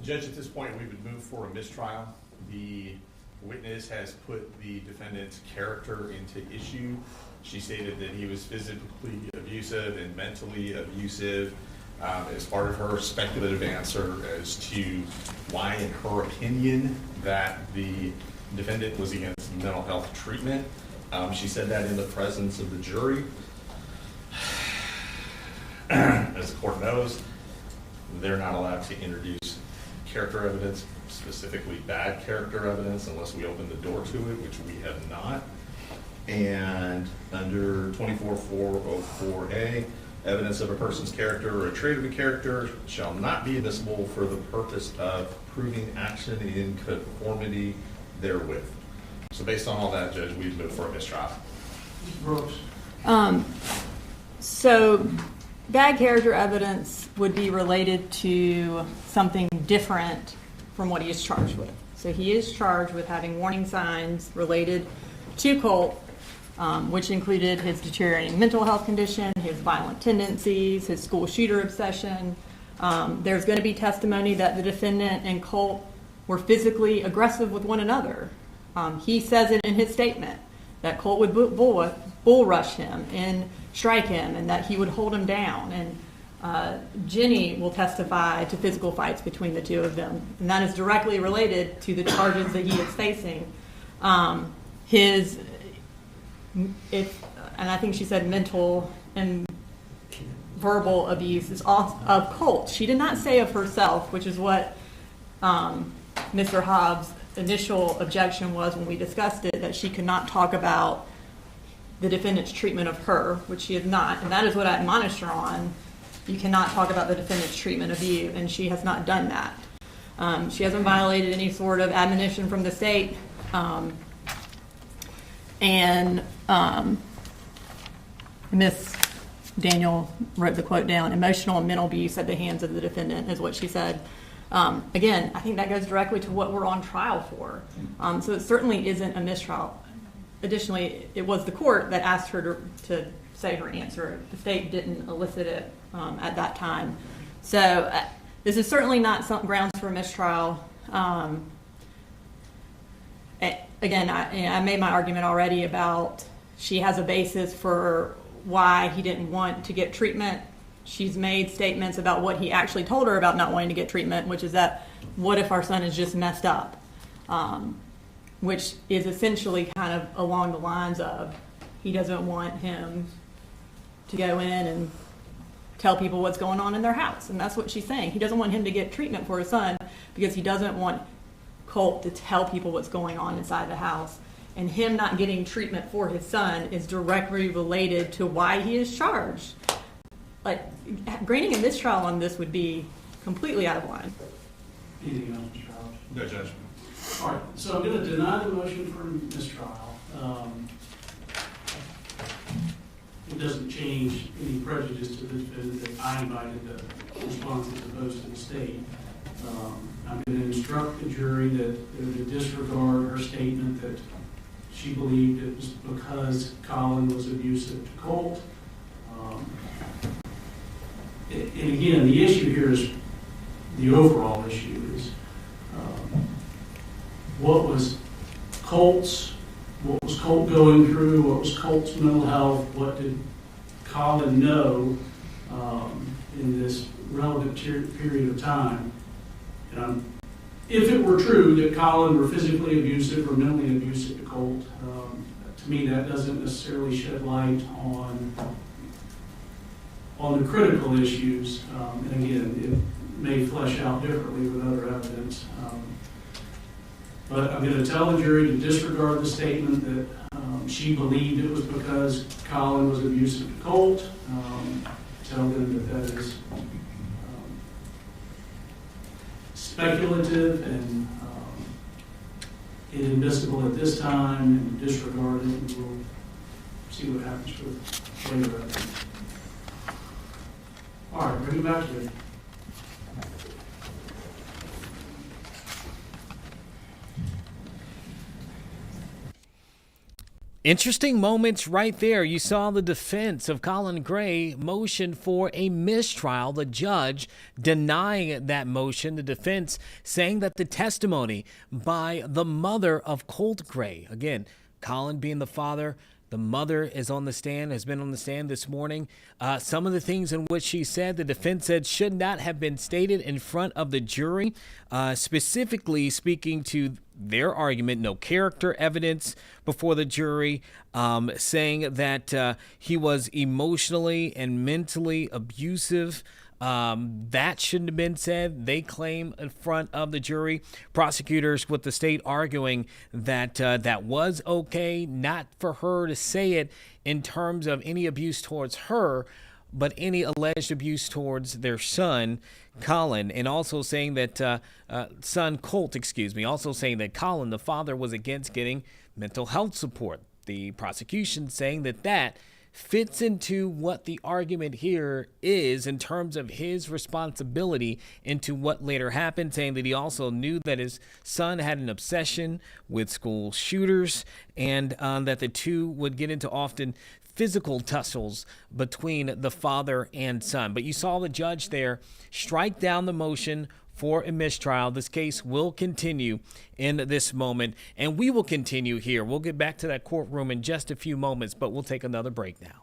Judge, at this point, we would move for a mistrial. The witness has put the defendant's character into issue. She stated that he was physically abusive and mentally abusive as part of her speculative answer as to why, in her opinion, that the defendant was against mental health treatment. She said that in the presence of the jury. As the court knows, they're not allowed to introduce character evidence, specifically bad character evidence, unless we open the door to it, which we have not. And under 24404A, evidence of a person's character or a trait of a character shall not be admissible for the purpose of proving action in conformity therewith. So based on all that, Judge, we'd move for a mistrial. Mr. Brooks. So bad character evidence would be related to something different from what he is charged with. So he is charged with having warning signs related to Colt, which included his deteriorating mental health condition, his violent tendencies, his school shooter obsession. There's going to be testimony that the defendant and Colt were physically aggressive with one another. He says it in his statement that Colt would bull rush him and strike him, and that he would hold him down. And Jenny will testify to physical fights between the two of them, and that is directly related to the charges that he is facing. And I think she said mental and verbal abuse is of Colt. She did not say of herself, which is what Mr. Hobbs' initial objection was when we discussed it, that she could not talk about the defendant's treatment of her, which she is not, and that is what I admonished her on. You cannot talk about the defendant's treatment of you, and she has not done that. She hasn't violated any sort of admonition from the state, and Miss Daniel wrote the quote down: emotional and mental abuse at the hands of the defendant is what she said. Again, I think that goes directly to what we're on trial for. So it certainly isn't a mistrial. Additionally, it was the court that asked her to say her answer. The state didn't elicit it at that time. So this is certainly not some grounds for a mistrial. Again, I made my argument already about she has a basis for why he didn't want to get treatment. She's made statements about what he actually told her about not wanting to get treatment, which is that, what if our son is just messed up? Which is essentially kind of along the lines of he doesn't want him to go in and tell people what's going on in their house. And that's what she's saying. He doesn't want him to get treatment for his son because he doesn't want Colt to tell people what's going on inside the house. And him not getting treatment for his son is directly related to why he is charged. Like, granting a mistrial on this would be completely out of line. Anything else, Mr. Howard? No judgment. All right, so I'm going to deny the motion for mistrial. It doesn't change any prejudice to the defendant that I invited the response as opposed to the state. I'm going to instruct the jury that they're to disregard her statement that she believed it was because Colin was abusive to Colt. And again, the issue here is, the overall issue is, what was Colt going through, what was Colt's mental health, what did Colin know in this relevant period of time. If it were true that Colin were physically abusive or mentally abusive to Colt, to me that doesn't necessarily shed light on the critical issues. And again, it may flesh out differently with other evidence. But I'm going to tell the jury to disregard the statement that she believed it was because Colin was abusive to Colt. Tell them that that is speculative and inadmissible at this time, and disregard it, and we'll see what happens with later evidence. All right, bring it back to you. Interesting moments right there. You saw the defense of Colin Gray motion for a mistrial. The judge denying that motion. The defense saying that the testimony by the mother of Colt Gray, again, Colin being the father, the mother is on the stand, has been on the stand this morning. Some of the things in which she said, the defense said, should not have been stated in front of the jury, specifically speaking to their argument, no character evidence before the jury, saying that he was emotionally and mentally abusive. That shouldn't have been said. They claim in front of the jury. Prosecutors with the state arguing that that was okay, not for her to say it in terms of any abuse towards her, but any alleged abuse towards their son, Colin, and also saying that son Colt, also saying that Colin, the father, was against getting mental health support. The prosecution saying that that fits into what the argument here is in terms of his responsibility into what later happened, saying that he also knew that his son had an obsession with school shooters, and that the two would get into often physical tussles between the father and son. But you saw the judge there strike down the motion for a mistrial. This case will continue in this moment, and we will continue here. We'll get back to that courtroom in just a few moments, but we'll take another break now.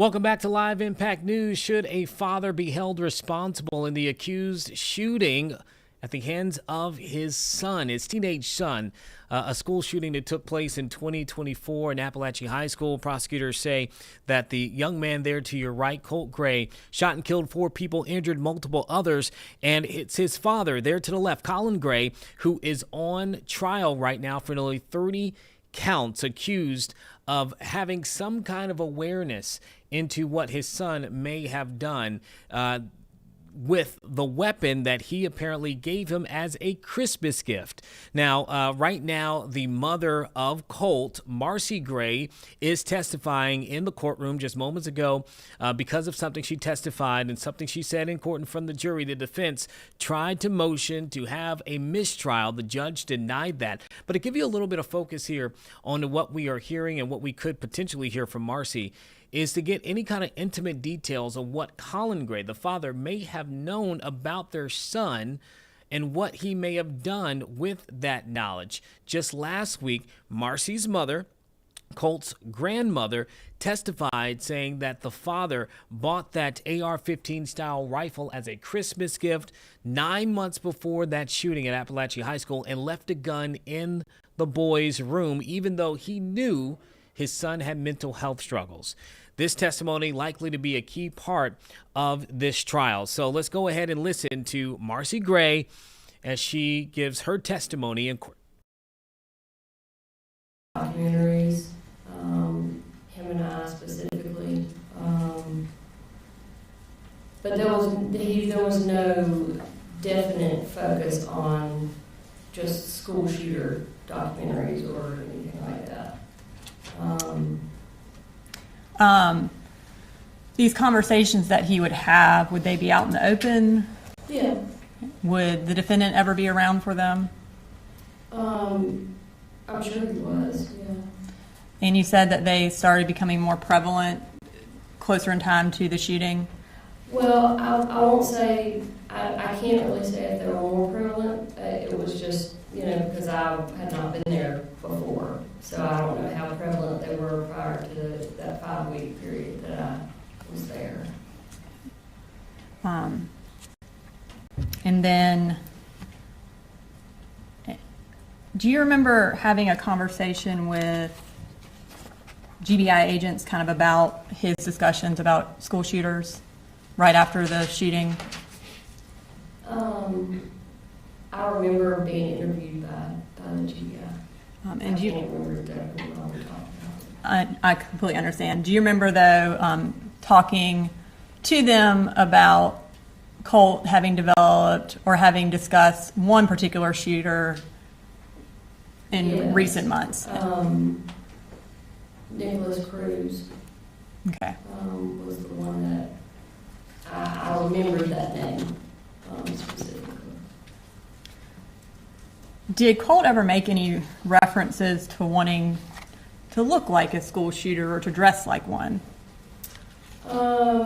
Welcome back to Live Impact News. Should a father be held responsible in the accused shooting at the hands of his son, his teenage son? A school shooting that took place in 2024 in Appalachian High School. Prosecutors say that the young man there to your right, Colt Gray, shot and killed 4 people, injured multiple others. And it's his father there to the left, Colin Gray, who is on trial right now for nearly 30 counts, accused of having some kind of awareness into what his son may have done with the weapon that he apparently gave him as a Christmas gift. Now, right now, the mother of Colt, Marcy Gray, is testifying in the courtroom just moments ago because of something she testified and something she said in court in front of the jury. The defense tried to motion to have a mistrial. The judge denied that. But to give you a little bit of focus here on what we are hearing and what we could potentially hear from Marcy, is to get any kind of intimate details of what Colin Gray, the father, may have known about their son and what he may have done with that knowledge. Just last week, Marcy's mother, Colt's grandmother, testified saying that the father bought that AR-15 style rifle as a Christmas gift 9 months before that shooting at Appalachian High School and left a gun in the boy's room, even though he knew his son had mental health struggles. This testimony likely to be a key part of this trial. So let's go ahead and listen to Marcy Gray as she gives her testimony in court. Documentaries, him and I specifically, but there was no definite focus on just school shooter documentaries or anything like that. These conversations that he would have, would they be out in the open? Yeah. Would the defendant ever be around for them? I'm sure he was, yeah. And you said that they started becoming more prevalent closer in time to the shooting? Well, I won't say, I can't really say if they were more prevalent. It was just, because I had not been there before. So I don't know how prevalent they were prior to that 5-week period that I was there. And then, do you remember having a conversation with GBI agents kind of about his discussions about school shooters right after the shooting? I remember being interviewed by the GBI. And do you, I can't remember exactly what we talked about. I completely understand. Do you remember, though, talking to them about Colt having developed or having discussed one particular shooter in recent months? Nicholas Cruz. Okay. Was the one that I remembered that name specifically. Did Colt ever make any references to wanting to look like a school shooter or to dress like one? I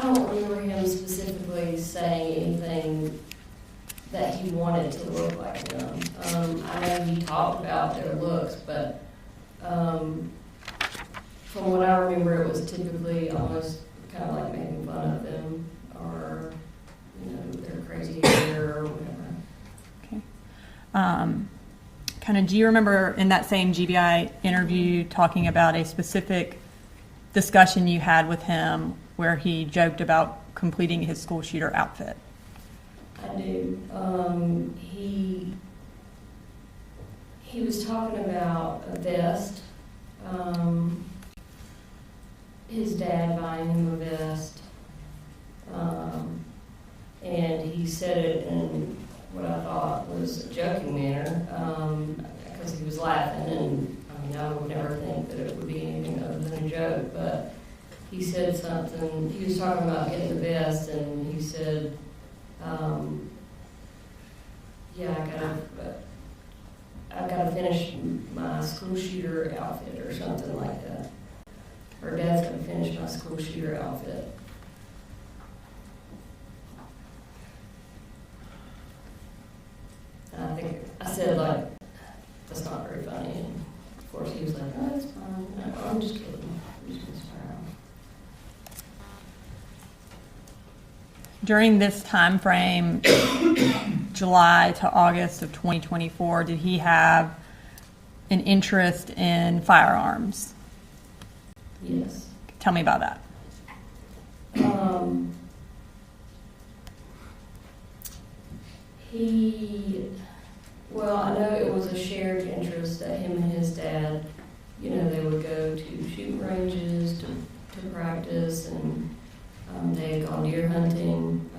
don't remember him specifically saying anything that he wanted to look like them. I know he talked about their looks, but from what I remember, it was typically almost kind of like making fun of them or, their crazy hair or whatever. Kind of, do you remember in that same GBI interview talking about a specific discussion you had with him where he joked about completing his school shooter outfit? I do. He was talking about a vest. His dad buying him a vest. And he said it in what I thought was a joking manner, because he was laughing, and I would never think that it would be anything other than a joke, but he said something, he was talking about getting the vest, and he said, I gotta finish my school shooter outfit or something like that. Her dad's gonna finish my school shooter outfit. I said, that's not very funny. And of course, he was like, oh, that's fine. I'm just kidding. During this time frame, July to August of 2024, did he have an interest in firearms? Yes. Tell me about that. Well, I know it was a shared interest that him and his dad, they would go to shooting ranges to practice, and they had gone deer hunting.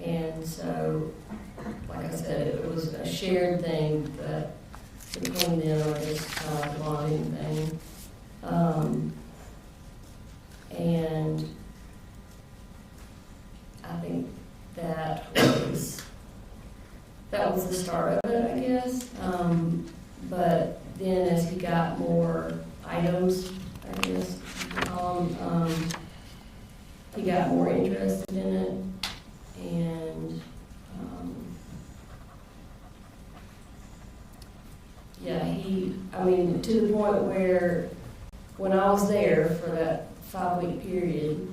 And so, like I said, it was a shared thing that between them, or just kind of a bonding thing. And I think that was the start of it, I guess. But then as he got more items, I guess you could call them, he got more interested in it. And to the point where when I was there for that 5-week period,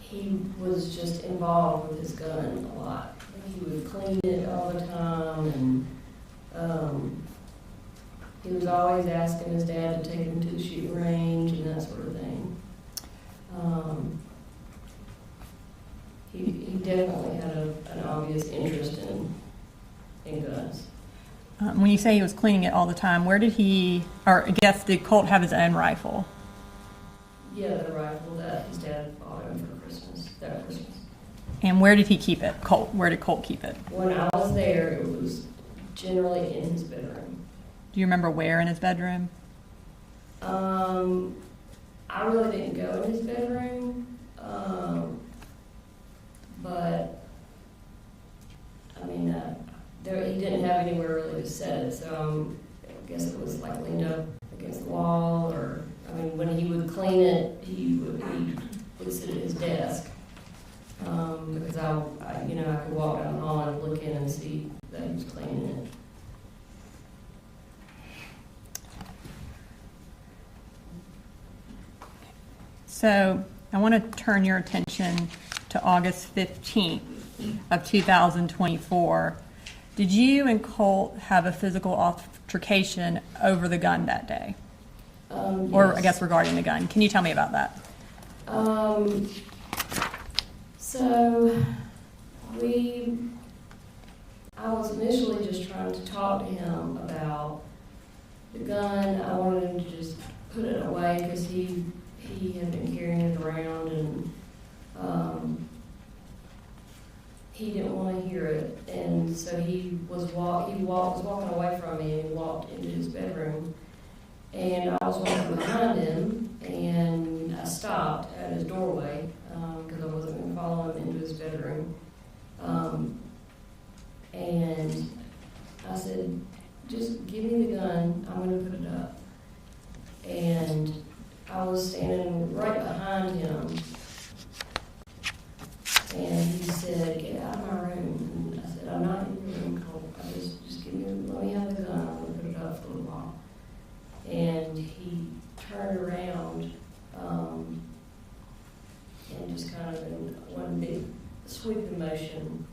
he was just involved with his gun a lot. He would clean it all the time, and he was always asking his dad to take him to the shooting range and that sort of thing. He definitely had an obvious interest in guns. When you say he was cleaning it all the time, where did he, or I guess did Colt have his own rifle? Yeah, the rifle that his dad bought him for that Christmas. And where did he keep it? Colt, where did Colt keep it? When I was there, it was generally in his bedroom. Do you remember where in his bedroom? I really didn't go in his bedroom, but he didn't have anywhere really to set it, so I guess it was like leaned up against the wall, or when he would clean it, he would sit at his desk, because I could walk down the hall and look in and see that he was cleaning it. So I want to turn your attention to August 15th of 2024. Did you and Colt have a physical altercation over the gun that day? Yes. Or I guess regarding the gun. Can you tell me about that? I was initially just trying to talk to him about the gun. I wanted him to just put it away because he had been carrying it around, and he didn't want to hear it. And so he was walking away from me and walked into his bedroom. And I was walking behind him, and I stopped at his doorway because I wasn't going to follow him into his bedroom. And I said, just give me the gun, I'm going to put it up. And I was standing right behind him, and he said, get out of my room. And I said, I'm not in your room, Colt. Just let me have the gun, I'm going to put it up for a little while. And he turned around and just kind of in one big sweeping motion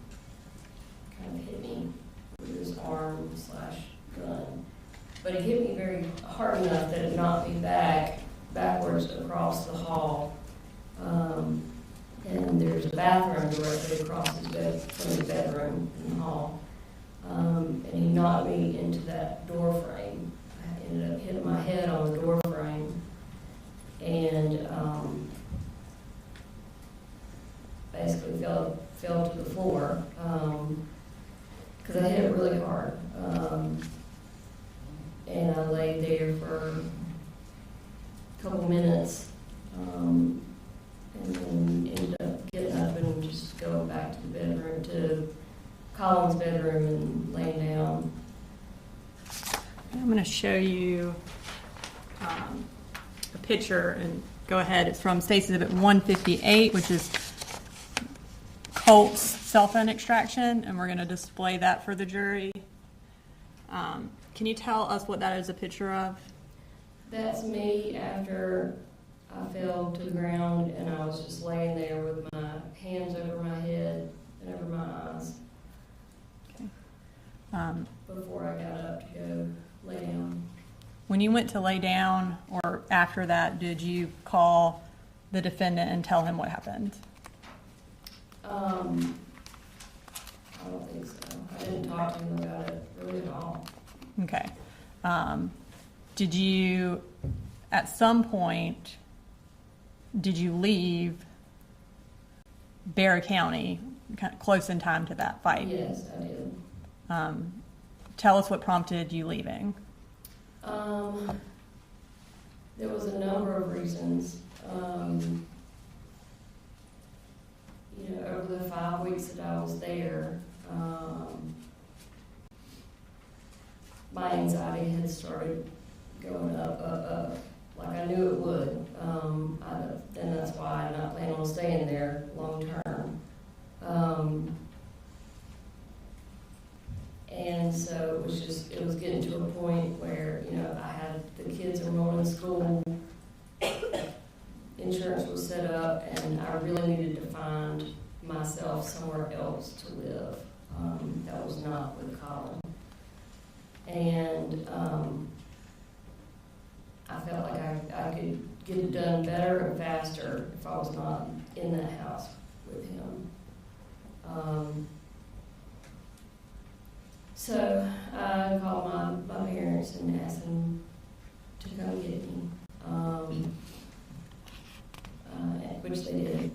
kind of hit me with his arm / gun. But it hit me very hard enough that it knocked me backwards across the hall. And there's a bathroom directly across from his bedroom in the hall. And he knocked me into that door frame. I ended up hitting my head on the door frame, and basically fell to the floor because I hit it really hard. And I laid there for a couple minutes, and then ended up getting up and just going back to the bedroom, to Colin's bedroom, and laying down. I'm going to show you a picture, and go ahead. It's from State's Exhibit 158, which is Colt's cell phone extraction, and we're going to display that for the jury. Can you tell us what that is a picture of? That's me after I fell to the ground and I was just laying there with my hands over my head and over my eyes before I got up to go lay down. When you went to lay down, or after that, did you call the defendant and tell him what happened? I don't think so. I didn't talk to him about it really at all. Okay. Did you, at some point, did you leave Barry County kind of close in time to that fight? Yes, I did. Tell us what prompted you leaving. There was a number of reasons. Over the 5 weeks that I was there, my anxiety had started going up, like I knew it would. And that's why I'm not planning on staying there long term. And so it was getting to a point where, I had the kids enrolled in school, insurance was set up, and I really needed to find myself somewhere else to live. That was not with Colin. And I felt like I could get it done better and faster if I was not in that house with him. So I called my parents and asked them to come get me, which they did.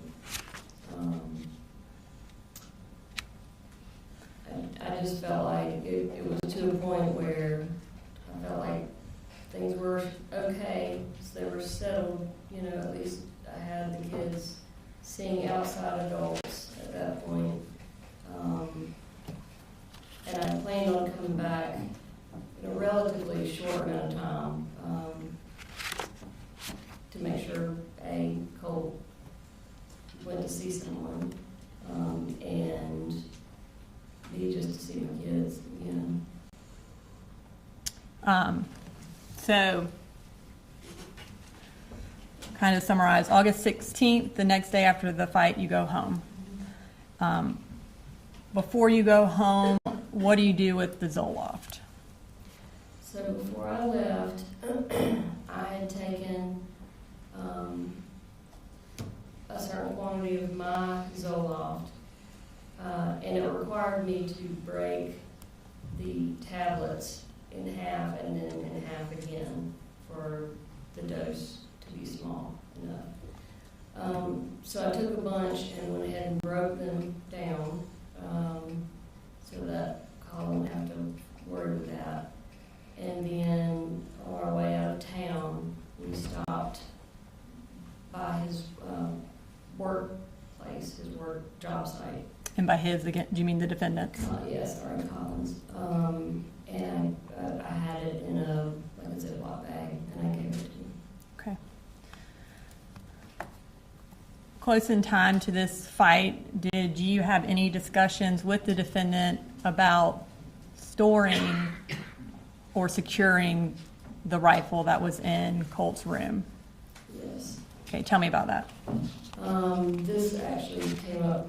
I just felt like it was to a point where I felt like things were okay, so they were settled, at least I had the kids seeing outside adults at that point. And I planned on coming back in a relatively short amount of time to make sure Cole went to see someone, and B, just to see my kids again. So, kind of summarize, August 16th, the next day after the fight, you go home. Before you go home, what do you do with the Zoloft? So before I left, I had taken a certain quantity of my Zoloft, and it required me to break the tablets in half and then in half again for the dose to be small enough. So I took a bunch and went ahead and broke them down so that Colin wouldn't have to worry with that. And then on our way out of town, we stopped by his workplace, his work job site. And by his, again, do you mean the defendant's? Yes, sorry, Colin's. And I had it in a Ziploc bag, and I gave it to him. Okay. Close in time to this fight, did you have any discussions with the defendant about storing or securing the rifle that was in Colt's room? Yes. Okay, tell me about that. This actually came up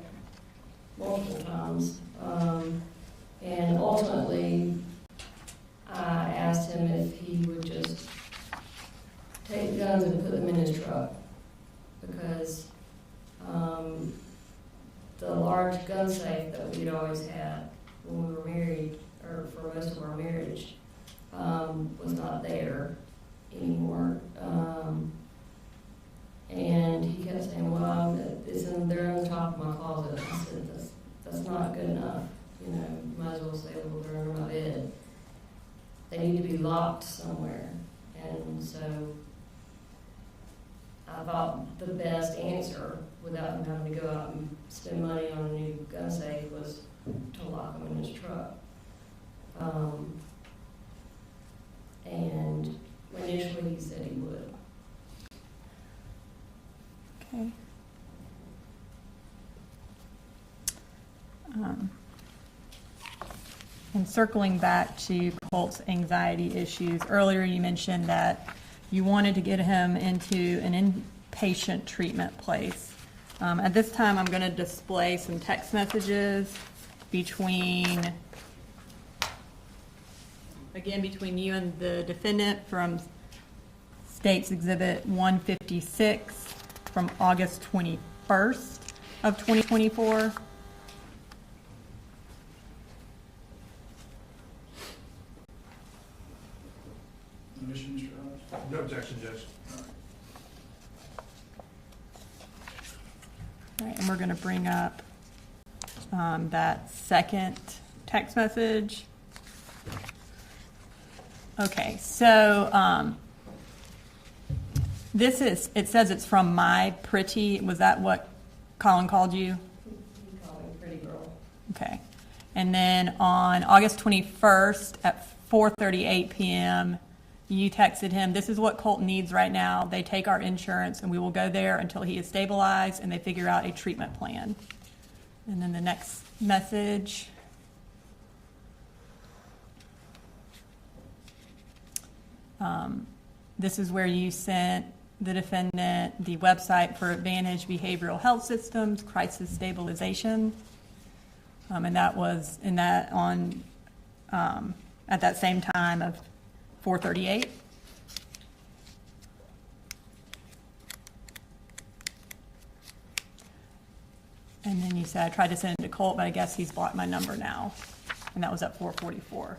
multiple times, and ultimately I asked him if he would just take the guns and put them in his truck, because the large gun safe that we'd always had when we were married, or for most of our marriage, was not there anymore. And he kept saying, well, it's they're on the top of my closet. I said, that's not good enough. Might as well say, well, they're under my bed. They need to be locked somewhere. And so I thought the best answer, without him having to go out and spend money on a new gun safe, was to lock them in his truck. And initially he said he would. Okay. And circling back to Colt's anxiety issues, earlier you mentioned that you wanted to get him into an inpatient treatment place. At this time, I'm going to display some text messages between you and the defendant from State's Exhibit 156 from August 21st of 2024. No objection, Judge. All right, and we're going to bring up that second text message. Okay, so it says it's from My Pretty. Was that what Colin called you? He called me pretty girl. Okay. And then on August 21st at 4:38 p.m., you texted him, "This is what Colt needs right now. They take our insurance and we will go there until he is stabilized and they figure out a treatment plan." And then the next message. This is where you sent the defendant the website for Advantage Behavioral Health Systems Crisis Stabilization. And that was at that same time of 4:38. And then you said, "I tried to send it to Colt, but I guess he's blocked my number now." And that was at 4:44.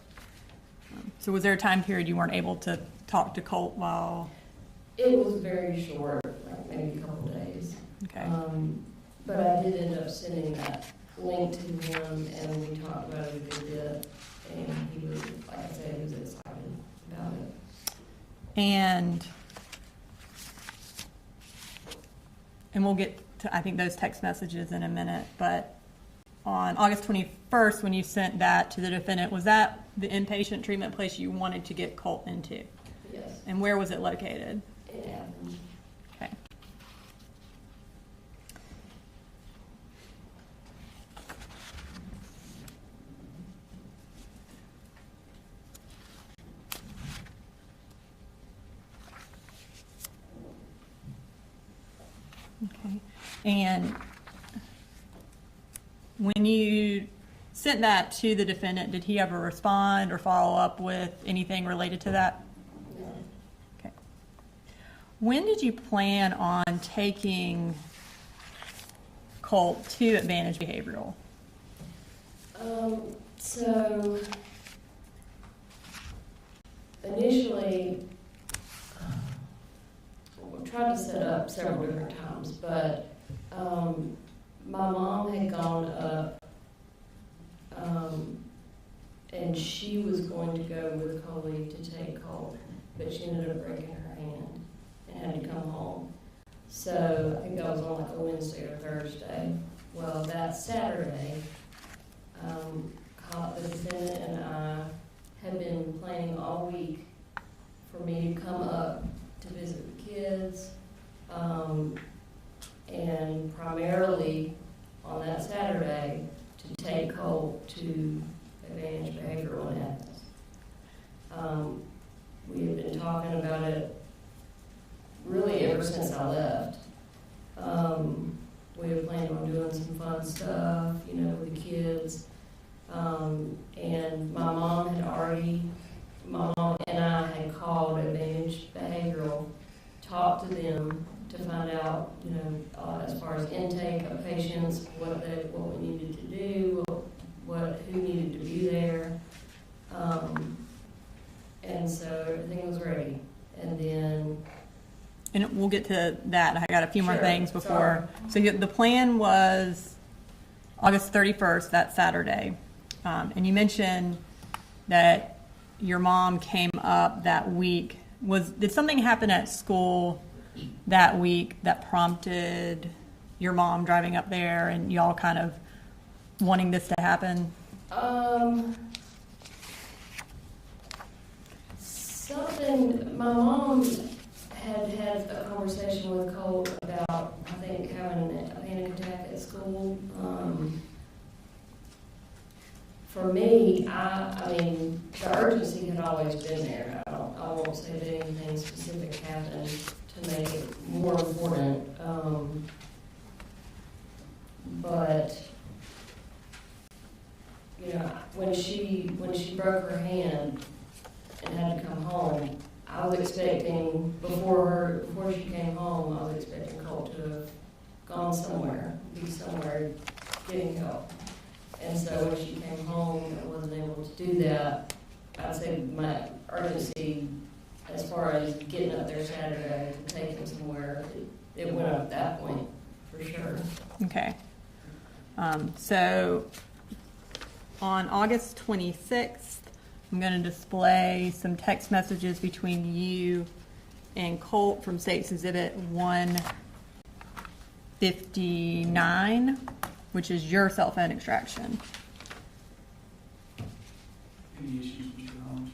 So was there a time period you weren't able to talk to Colt while? It was very short, like maybe a couple days. Okay. But I did end up sending that link to him, and we talked about it a good bit. And he was, like I said, he was excited about it. And we'll get to, I think, those text messages in a minute. But on August 21st, when you sent that to the defendant, was that the inpatient treatment place you wanted to get Colt into? Yes. And where was it located? In Athens. Okay. Okay. And when you sent that to the defendant, did he ever respond or follow up with anything related to that? No. Okay. When did you plan on taking Colt to Advantage Behavioral? So initially, we tried to set up several different times, but my mom had gone up, and she was going to go with Coley to take Colt, but she ended up breaking her hand and had to come home. So I think that was on like a Wednesday or Thursday. Well, that Saturday, the defendant and I had been planning all week for me to come up to visit the kids, and primarily on that Saturday to take Colt to Advantage Behavioral in Athens. We had been talking about it really ever since I left. We had planned on doing some fun stuff, with the kids. And my mom and I had called Advantage Behavioral, talked to them to find out, as far as intake of patients, what we needed to do, who needed to be there. And so everything was ready. And then... And we'll get to that. I got a few more Sure. things before. So the plan was August 31st, that Saturday. And you mentioned that your mom came up that week. Did something happen at school that week that prompted your mom driving up there and y'all kind of wanting this to happen? My mom had a conversation with Colt about, I think, having a panic attack at school. For me, I mean, the urgency had always been there. I won't say that anything specific happened to make it more important. But, you know, when she broke her hand and had to come home, I was expecting, before she came home, I was expecting Colt to have gone somewhere, be somewhere getting help. And so when she came home and wasn't able to do that, I'd say my urgency as far as getting up there Saturday to take him somewhere, it went up at that point, for sure. Okay. So on August 26th, I'm going to display some text messages between you and Colt from State's Exhibit 159, which is your cell phone extraction. Any issues, Mr. Holmes?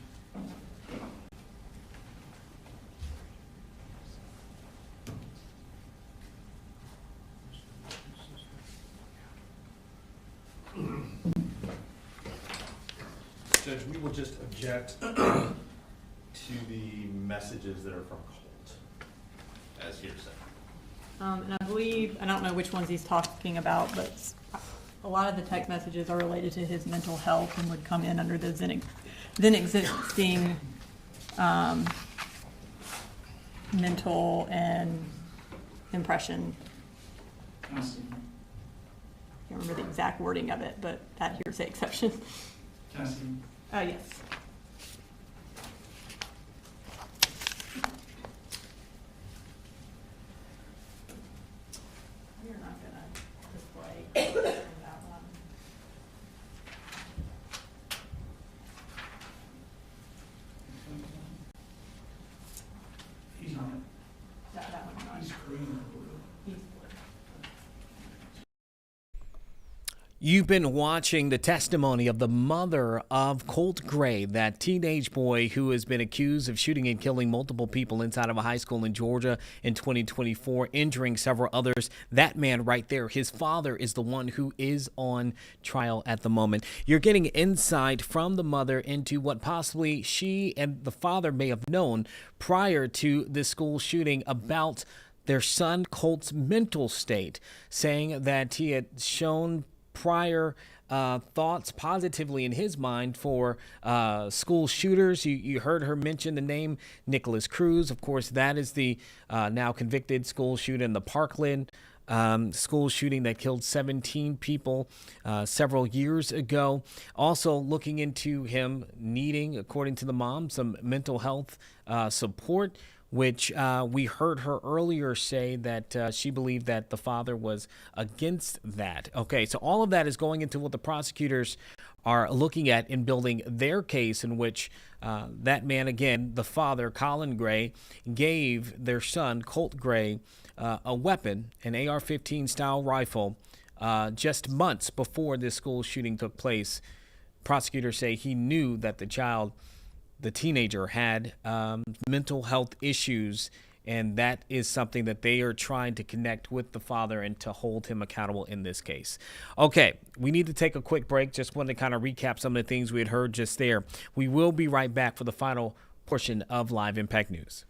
Judge, we will just object to the messages that are from Colt as hearsay. And I believe, I don't know which ones he's talking about, but a lot of the text messages are related to his mental health and would come in under the then existing mental and impression. I see. I can't remember the exact wording of it, but that hearsay exception. Can I see? Yes. You're not gonna display that one. He's on it. That one's not. He's green or blue. He's blue. You've been watching the testimony of the mother of Colt Gray, that teenage boy who has been accused of shooting and killing multiple people inside of a high school in Georgia in 2024, injuring several others. That man right there, his father, is the one who is on trial at the moment. You're getting insight from the mother into what possibly she and the father may have known prior to the school shooting about their son Colt's mental state, saying that he had shown prior thoughts positively in his mind for school shooters. You heard her mention the name Nicholas Cruz. Of course, that is the now convicted school shooter in the Parkland school shooting that killed 17 people several years ago. Also looking into him needing, according to the mom, some mental health support, which we heard her earlier say that she believed that the father was against that. Okay, so all of that is going into what the prosecutors are looking at in building their case, in which that man, again, the father, Colin Gray, gave their son, Colt Gray, a weapon, an AR-15 style rifle, just months before this school shooting took place. Prosecutors say he knew that the teenager had mental health issues, and that is something that they are trying to connect with the father and to hold him accountable in this case. Okay, we need to take a quick break. Just wanted to kind of recap some of the things we had heard just there. We will be right back for the final portion of Live Impact News.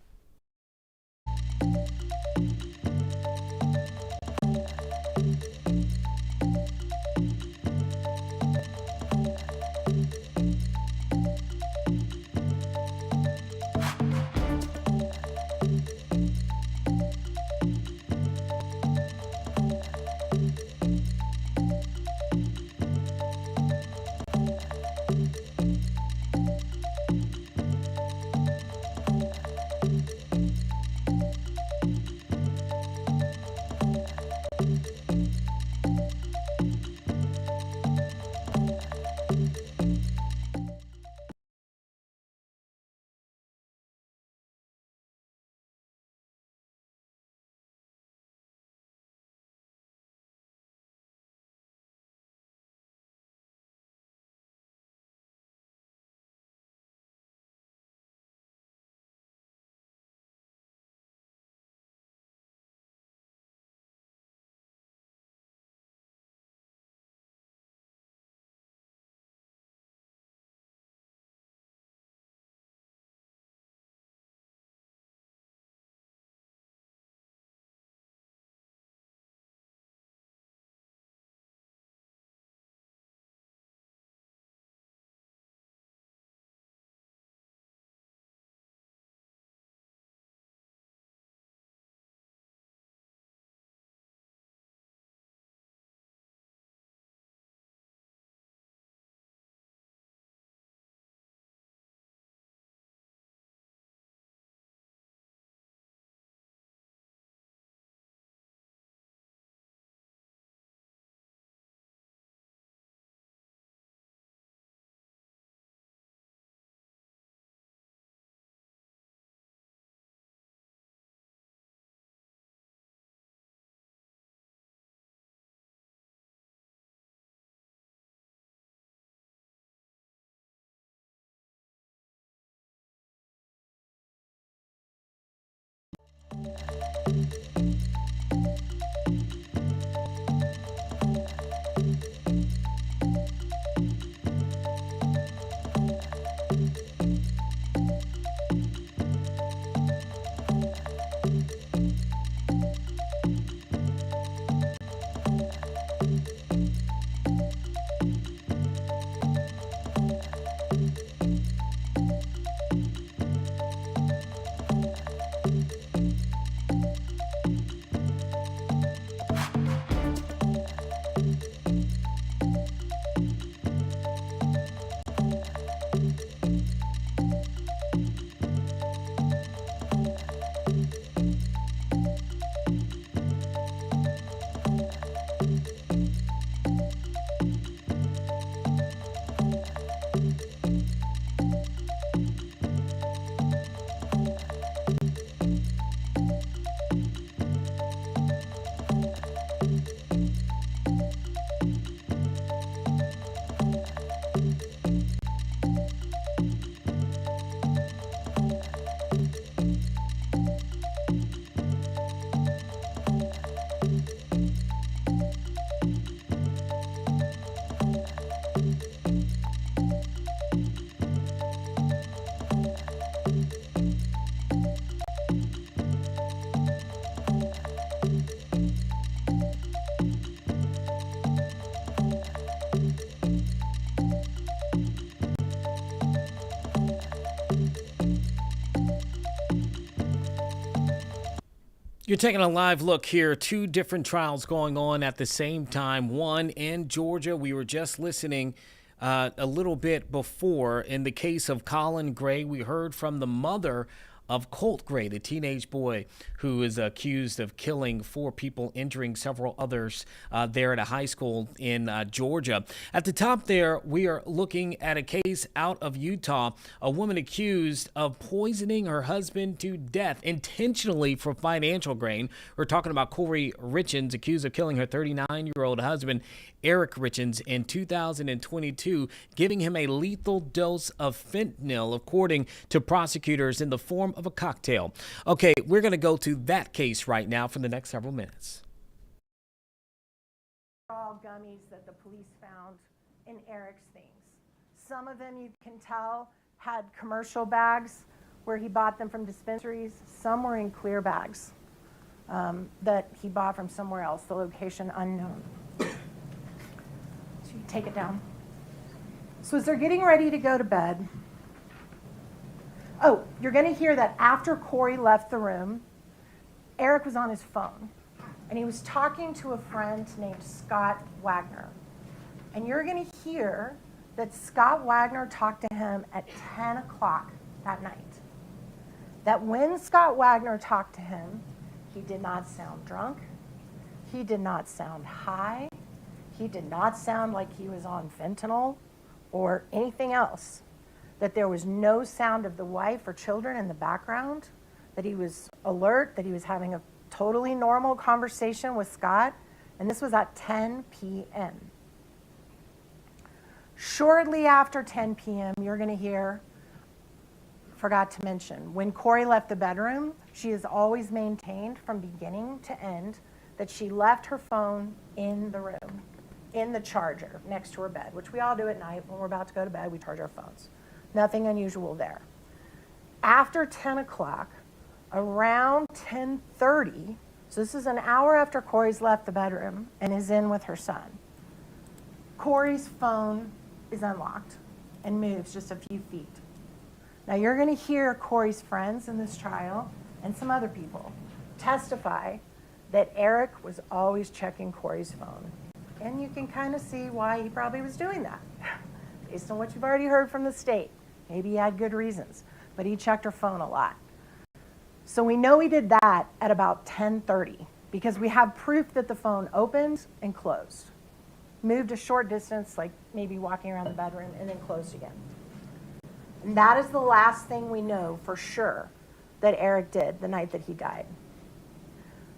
You're taking a live look here. Two different trials going on at the same time. One in Georgia. We were just listening a little bit before. In the case of Colin Gray, we heard from the mother of Colt Gray, the teenage boy who is accused of killing 4 people, injuring several others there at a high school in Georgia. At the top there, we are looking at a case out of Utah, a woman accused of poisoning her husband to death intentionally for financial gain. We're talking about Corey Richens, accused of killing her 39-year-old husband, Eric Richens, in 2022, giving him a lethal dose of fentanyl, according to prosecutors, in the form of a cocktail. Okay, we're going to go to that case right now for the next several minutes. All gummies that the police found in Eric's things. Some of them, you can tell, had commercial bags where he bought them from dispensaries. Some were in clear bags that he bought from somewhere else, the location unknown. So you take it down. So as they're getting ready to go to bed, oh, you're going to hear that after Corey left the room, Eric was on his phone, and he was talking to a friend named Scott Wagner. And you're going to hear that Scott Wagner talked to him at 10 o'clock that night. That when Scott Wagner talked to him, he did not sound drunk. He did not sound high. He did not sound like he was on fentanyl or anything else. That there was no sound of the wife or children in the background, that he was alert, that he was having a totally normal conversation with Scott, and this was at 10 p.m. Shortly after 10 p.m., you're going to hear, forgot to mention, when Corey left the bedroom, she has always maintained from beginning to end that she left her phone in the room, in the charger next to her bed, which we all do at night when we're about to go to bed, we charge our phones. Nothing unusual there. After 10 o'clock, around 10:30, so this is an hour after Corey's left the bedroom and is in with her son, Corey's phone is unlocked and moves just a few feet. Now you're going to hear Corey's friends in this trial and some other people testify that Eric was always checking Corey's phone. And you can kind of see why he probably was doing that. Based on what you've already heard from the state. Maybe he had good reasons, but he checked her phone a lot. So we know he did that at about 10:30 because we have proof that the phone opened and closed. Moved a short distance, like maybe walking around the bedroom, and then closed again. And that is the last thing we know for sure that Eric did the night that he died.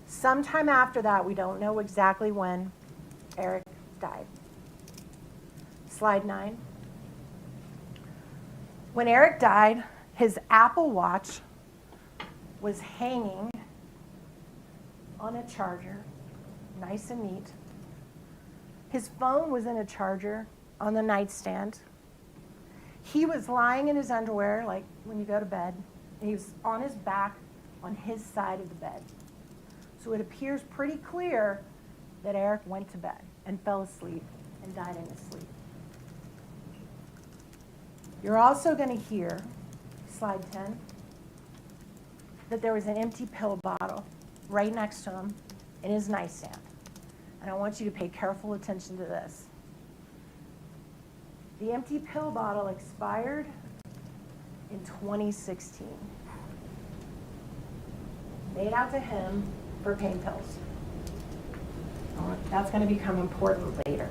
Sometime after that, we don't know exactly when, Eric died. Slide 9. When Eric died, his Apple Watch was hanging on a charger, nice and neat. His phone was in a charger on the nightstand. He was lying in his underwear, like when you go to bed, and he was on his back on his side of the bed. So it appears pretty clear that Eric went to bed and fell asleep and died in his sleep. You're also going to hear, slide 10, that there was an empty pill bottle right next to him in his nightstand. And I want you to pay careful attention to this. The empty pill bottle expired in 2016. Made out to him for pain pills. That's going to become important later.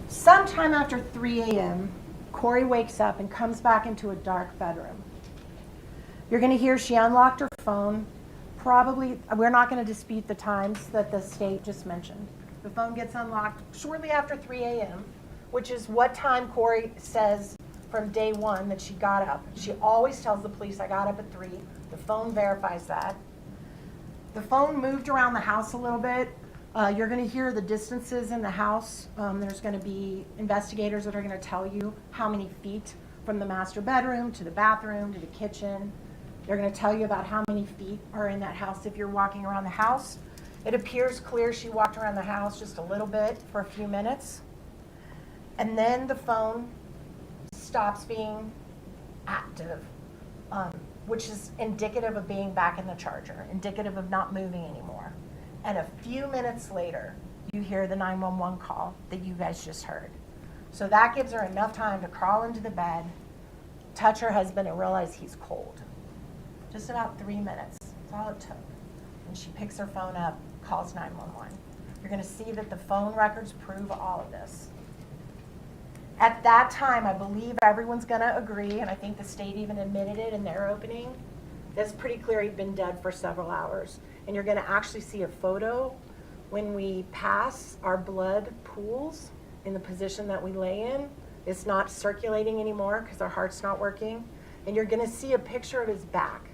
Sometime after 3 a.m., Corey wakes up and comes back into a dark bedroom. You're going to hear she unlocked her phone. Probably, we're not going to dispute the times that the state just mentioned. The phone gets unlocked shortly after 3 a.m., which is what time Corey says from day one that she got up. She always tells the police, I got up at 3. The phone verifies that. The phone moved around the house a little bit. You're going to hear the distances in the house. There's going to be investigators that are going to tell you how many feet from the master bedroom to the bathroom to the kitchen. They're going to tell you about how many feet are in that house if you're walking around the house. It appears clear she walked around the house just a little bit for a few minutes. And then the phone stops being active, which is indicative of being back in the charger, indicative of not moving anymore. And a few minutes later, you hear the 911 call that you guys just heard. So that gives her enough time to crawl into the bed, touch her husband, and realize he's cold. Just about 3 minutes. That's all it took. And she picks her phone up, calls 911. You're going to see that the phone records prove all of this. At that time, I believe everyone's going to agree, and I think the state even admitted it in their opening, that's pretty clear he'd been dead for several hours. And you're going to actually see a photo when we pass, our blood pools in the position that we lay in. It's not circulating anymore because our heart's not working. And you're going to see a picture of his back.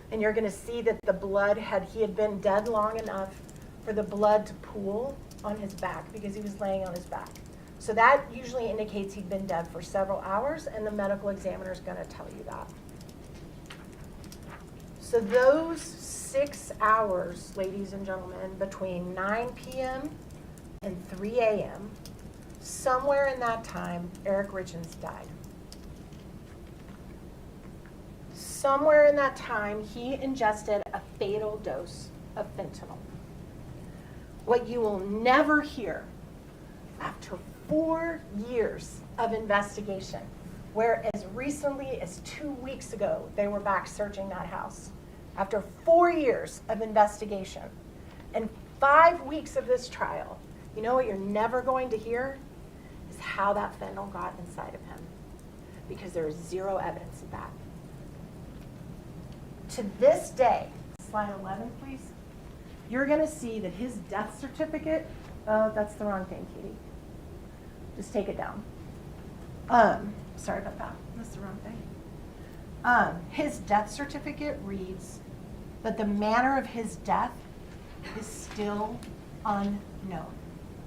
And you're going to see that the blood he had been dead long enough for the blood to pool on his back because he was laying on his back. So that usually indicates he'd been dead for several hours, and the medical examiner is going to tell you that. So those 6 hours, ladies and gentlemen, between 9 p.m. and 3 a.m., somewhere in that time, Eric Richens died. Somewhere in that time, he ingested a fatal dose of fentanyl. What you will never hear after 4 years of investigation, where as recently as 2 weeks ago, they were back searching that house. After 4 years of investigation and 5 weeks of this trial, you know what you're never going to hear? Is how that fentanyl got inside of him. Because there is zero evidence of that. To this day, slide 11, please, you're going to see that his death certificate, oh, that's the wrong thing, Katie. Just take it down. Sorry about that. That's the wrong thing. His death certificate reads that the manner of his death is still unknown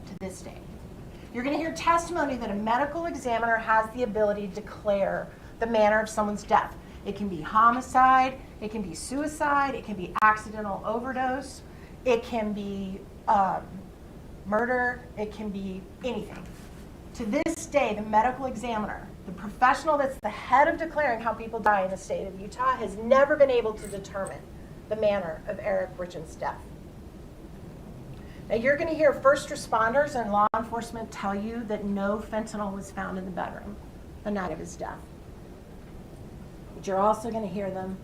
to this day. You're going to hear testimony that a medical examiner has the ability to declare the manner of someone's death. It can be homicide, it can be suicide, it can be accidental overdose, it can be murder, it can be anything. To this day, the medical examiner, the professional that's the head of declaring how people die in the state of Utah, has never been able to determine the manner of Eric Richens' death. Now you're going to hear first responders and law enforcement tell you that no fentanyl was found in the bedroom the night of his death. But you're also going to hear them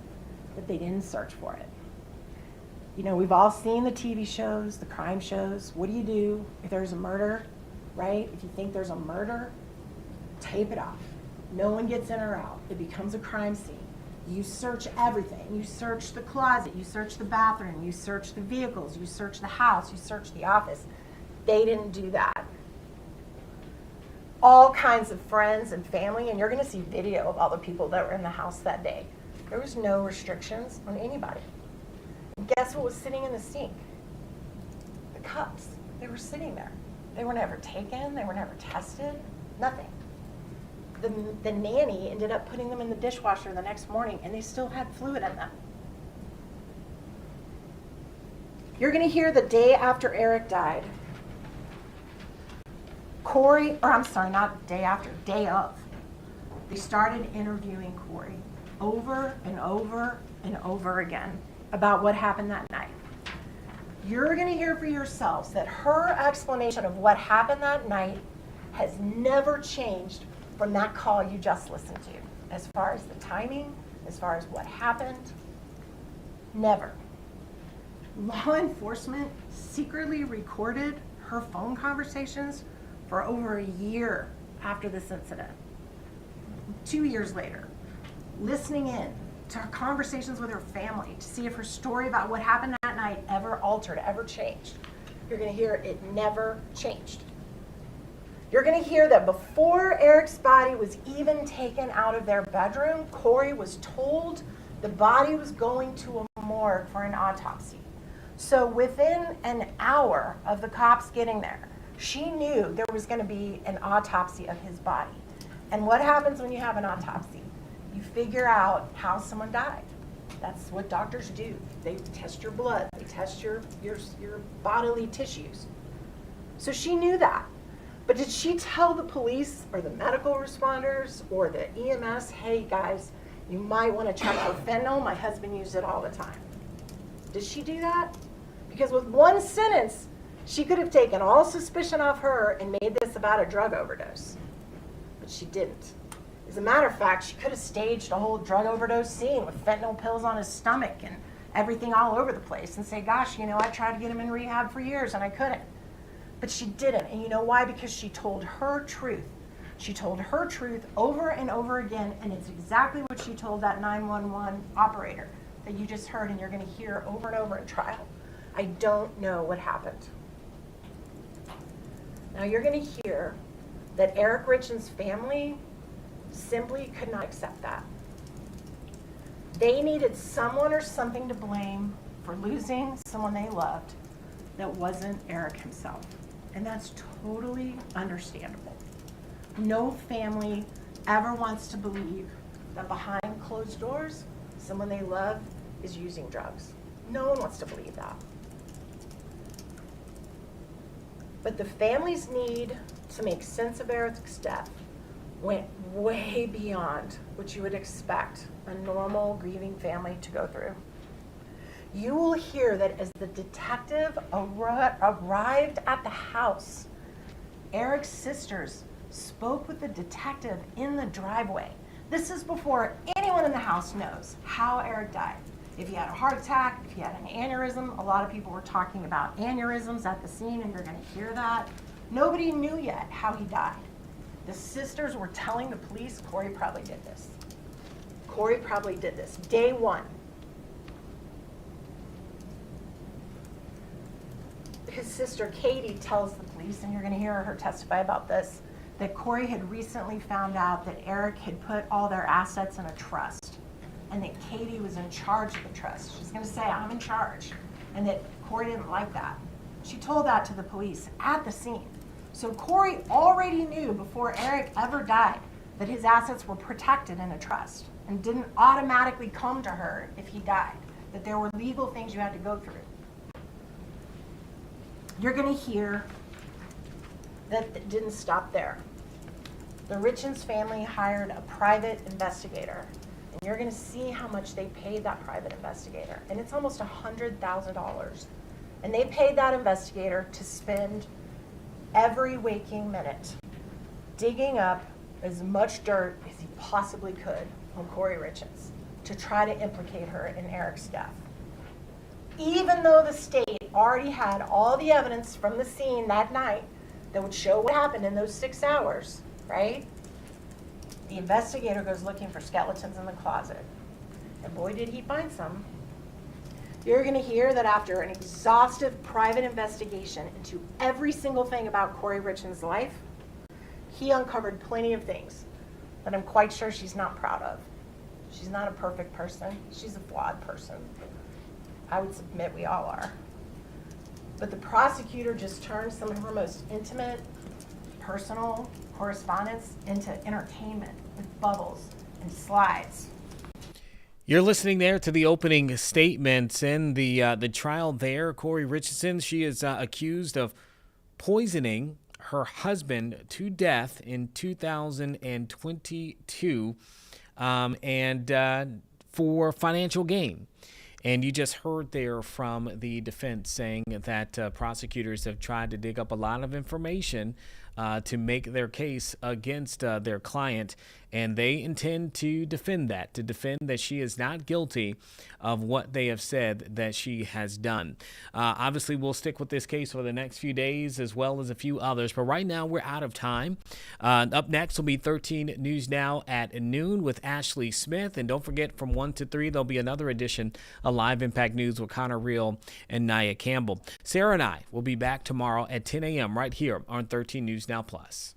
that they didn't search for it. You know, we've all seen the TV shows, the crime shows. What do you do if there's a murder, right? If you think there's a murder, tape it off. No one gets in or out. It becomes a crime scene. You search everything. You search the closet, you search the bathroom, you search the vehicles, you search the house, you search the office. They didn't do that. All kinds of friends and family, and you're going to see video of all the people that were in the house that day. There was no restrictions on anybody. Guess what was sitting in the sink? The cups. They were sitting there. They were never taken. They were never tested. Nothing. The nanny ended up putting them in the dishwasher the next morning, and they still had fluid in them. You're going to hear the day after Eric died, not day after, day of, they started interviewing Corey over and over and over again about what happened that night. You're going to hear for yourselves that her explanation of what happened that night has never changed from that call you just listened to, as far as the timing, as far as what happened. Never. Law enforcement secretly recorded her phone conversations for over a year after this incident. 2 years later, listening in to her conversations with her family to see if her story about what happened that night ever altered, ever changed. You're going to hear it never changed. You're going to hear that before Eric's body was even taken out of their bedroom, Corey was told the body was going to a morgue for an autopsy. So within an hour of the cops getting there, she knew there was going to be an autopsy of his body. And what happens when you have an autopsy? You figure out how someone died. That's what doctors do. They test your blood. They test your bodily tissues. So she knew that. But did she tell the police or the medical responders or the EMS, hey guys, you might want to check for fentanyl. My husband used it all the time. Did she do that? Because with one sentence, she could have taken all suspicion off her and made this about a drug overdose. But she didn't. As a matter of fact, she could have staged a whole drug overdose scene with fentanyl pills on his stomach and everything all over the place and say, gosh, I tried to get him in rehab for years and I couldn't. But she didn't. And you know why? Because she told her truth. She told her truth over and over again, and it's exactly what she told that 911 operator that you just heard and you're going to hear over and over in trial. I don't know what happened. Now you're going to hear that Eric Richen's family simply could not accept that. They needed someone or something to blame for losing someone they loved that wasn't Eric himself. And that's totally understandable. No family ever wants to believe that behind closed doors, someone they love is using drugs. No one wants to believe that. But the family's need to make sense of Eric's death went way beyond what you would expect a normal grieving family to go through. You will hear that as the detective arrived at the house, Eric's sisters spoke with the detective in the driveway. This is before anyone in the house knows how Eric died. If he had a heart attack, if he had an aneurysm, a lot of people were talking about aneurysms at the scene, and you're going to hear that. Nobody knew yet how he died. The sisters were telling the police, Corey probably did this. Corey probably did this. Day one. His sister Katie tells the police, and you're going to hear her testify about this, that Corey had recently found out that Eric had put all their assets in a trust, and that Katie was in charge of the trust. She's going to say, I'm in charge, and that Corey didn't like that. She told that to the police at the scene. So Corey already knew before Eric ever died that his assets were protected in a trust and didn't automatically come to her if he died, that there were legal things you had to go through. You're going to hear that it didn't stop there. The Richens family hired a private investigator, and you're going to see how much they paid that private investigator, and it's almost $100,000. And they paid that investigator to spend every waking minute digging up as much dirt as he possibly could on Corey Richens to try to implicate her in Eric's death. Even though the state already had all the evidence from the scene that night that would show what happened in those 6 hours, right? The investigator goes looking for skeletons in the closet. And boy, did he find some. You're going to hear that after an exhaustive private investigation into every single thing about Corey Richens' life, he uncovered plenty of things that I'm quite sure she's not proud of. She's not a perfect person. She's a flawed person. I would submit we all are. But the prosecutor just turned some of her most intimate, personal correspondence into entertainment with bubbles and slides. You're listening there to the opening statements in the trial there. Corey Richardson, she is accused of poisoning her husband to death in 2022 and for financial gain. And you just heard there from the defense saying that prosecutors have tried to dig up a lot of information to make their case against their client, and they intend to defend that she is not guilty of what they have said that she has done. Obviously, we'll stick with this case for the next few days as well as a few others, but right now we're out of time. Up next will be 13 News Now at noon with Ashley Smith, and don't forget from 1 to 3 there'll be another edition of Live Impact News with Connor Reel and Nia Campbell. Sarah and I will be back tomorrow at 10 a.m. right here on 13 News Now Plus.